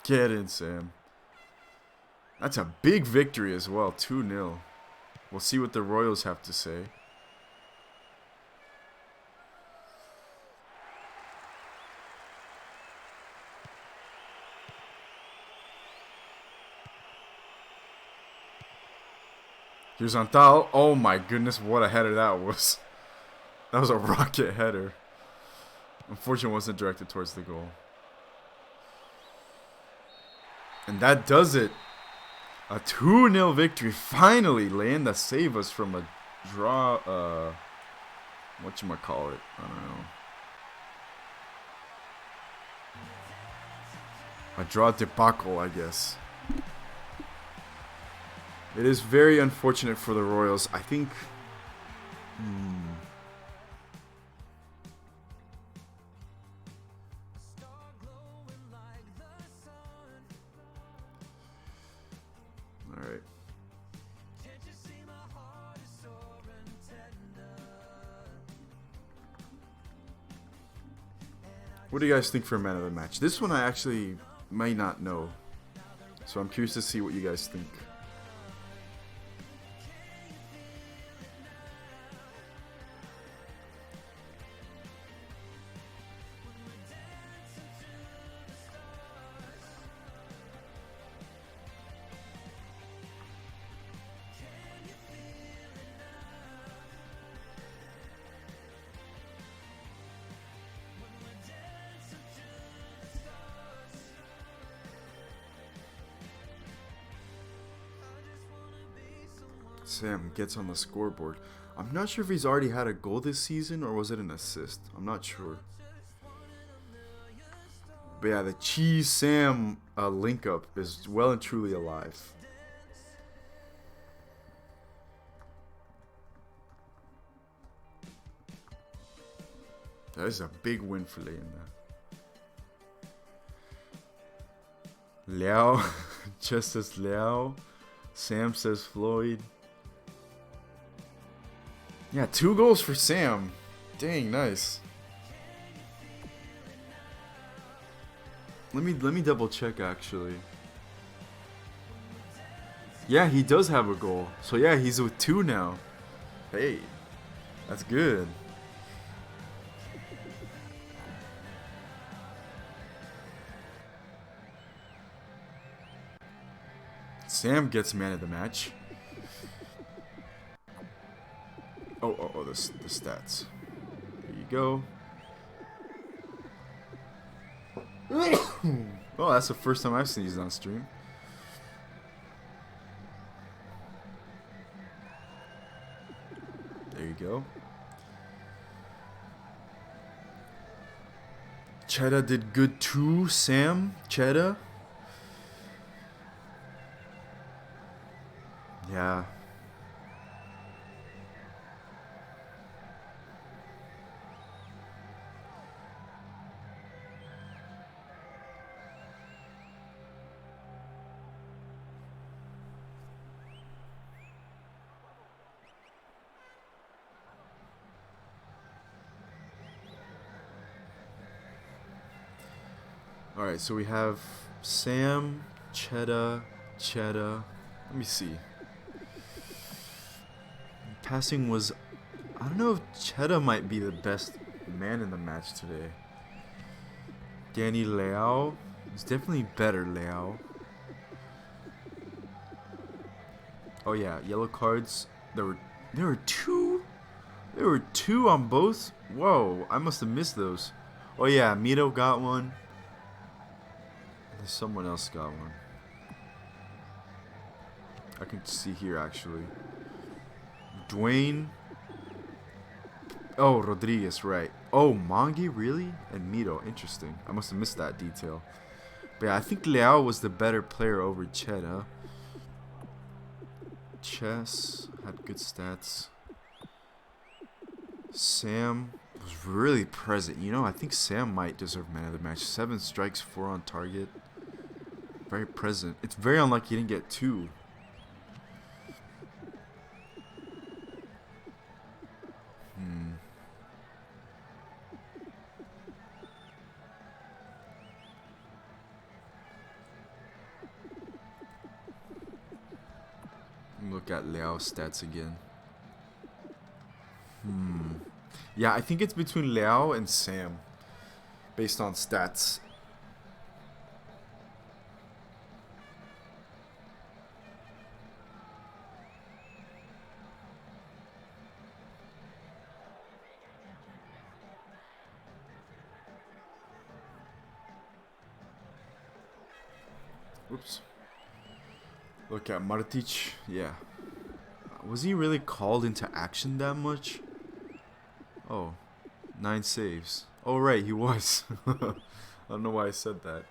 Get in, Sam. That's a big victory as well. 2-0. We'll see what the Royals have to say. Here's Antal. Oh my goodness, what a header that was. That was a rocket header. Unfortunately, it wasn't directed towards the goal. And that does it. A 2-0 victory. Finally, Leyenda saved us from a draw. Whatchamacallit? I don't know. A draw debacle, I guess. It is very unfortunate for the Royals. I think... Alright. What do you guys think for man of the match? This one I actually might not know. So I'm curious to see what you guys think. Sam gets on the scoreboard. I'm not sure if he's already had a goal this season or was it an assist. I'm not sure. But yeah, the Cheese Sam link up is well and truly alive. That is a big win for Leyenda. Liao, just as Liao. Sam says Floyd. Yeah, 2 goals for Sam. Dang, nice. Let me double check actually. Yeah, he does have a goal. So yeah, he's with 2 now. Hey, that's good. Sam gets man of the match. Oh, the stats. There you go. Oh, that's the first time I've seen these on stream. There you go. Cheddar did good too, Sam. Cheddar. Yeah. Alright, so we have Sam, Cheddar. Let me see. Passing was... I don't know if Cheddar might be the best man in the match today. Danny Liao is definitely better, Liao. Oh yeah, yellow cards. There were 2. There were 2 on both. Whoa, I must have missed those. Oh yeah, Mito got one. Someone else got one. I can see here actually. Dwayne. Oh, Rodriguez, right. Oh, Mongi, really? And Mito, interesting. I must have missed that detail. But yeah, I think Liao was the better player over Cheddar. Chess had good stats. Sam was really present. You know, I think Sam might deserve man of the match. 7 strikes, 4 on target. Very present. It's very unlucky he didn't get 2. Look at Liao's stats again. Yeah, I think it's between Liao and Sam, based on stats. Oops. Look at Martic. Yeah. Was he really called into action that much? Oh, 9 saves. Oh right, he was. I don't know why I said that.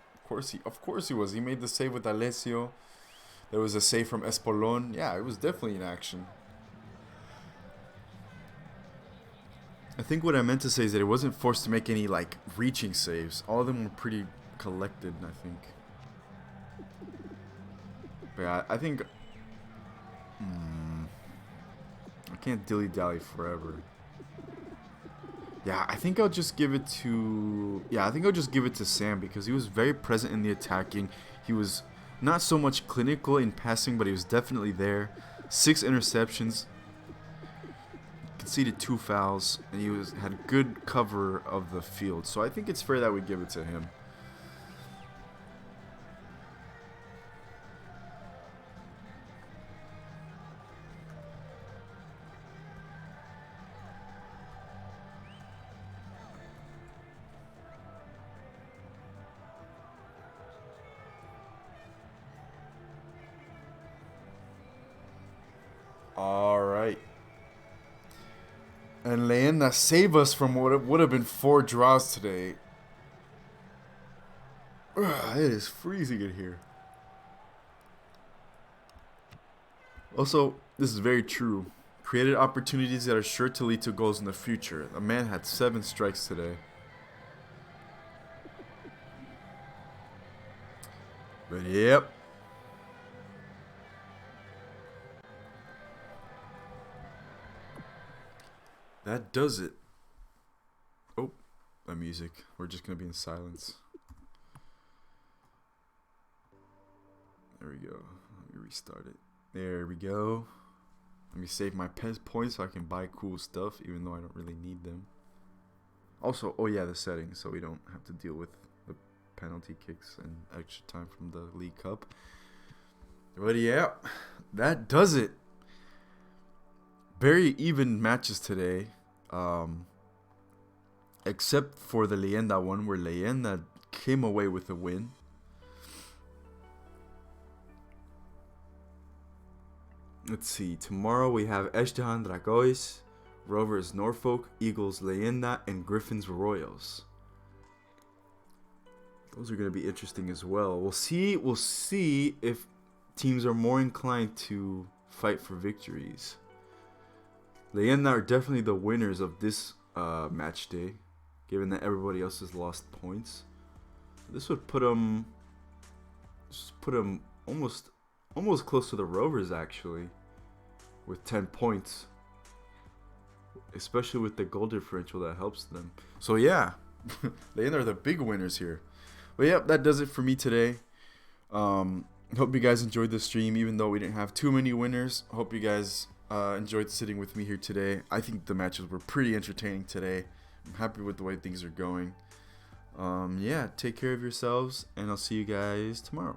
Of course he was. He made the save with Alessio. There was a save from Espolon. Yeah, it was definitely in action. I think what I meant to say is that it wasn't forced to make any like reaching saves. All of them were pretty collected, I think. But yeah, I think I can't dilly-dally forever. Yeah, I think I'll just give it to... Yeah, I think I'll just give it to Sam because he was very present in the attacking. He was not so much clinical in passing, but he was definitely there. 6 interceptions. Conceded 2 fouls, and he had good cover of the field. So I think it's fair that we give it to him. And Leyenda save us from what would have been 4 draws today. Ugh, it is freezing in here. Also, this is very true. Created opportunities that are sure to lead to goals in the future. A man had 7 strikes today. But yep. That does it. Oh, that music. We're just going to be in silence. There we go. Let me restart it. There we go. Let me save my points so I can buy cool stuff, even though I don't really need them. Also, oh yeah, the settings, so we don't have to deal with the penalty kicks and extra time from the League Cup. But yeah, that does it. Very even matches today. Except for the Leyenda one, where Leyenda came away with a win. Let's see. Tomorrow we have Ezhdehan Dragões, Rovers Norfolk, Eagles Leyenda, and Griffins Royals. Those are going to be interesting as well. We'll see if teams are more inclined to fight for victories. Leyenda are definitely the winners of this match day, given that everybody else has lost points. This would put them almost close to the Rovers, actually, with 10 points. Especially with the goal differential that helps them. So yeah, they are the big winners here. But yeah, that does it for me today. Hope you guys enjoyed the stream, even though we didn't have too many winners. Hope you guys enjoyed sitting with me here today. I think the matches were pretty entertaining today. I'm happy with the way things are going. Yeah, take care of yourselves, and I'll see you guys tomorrow.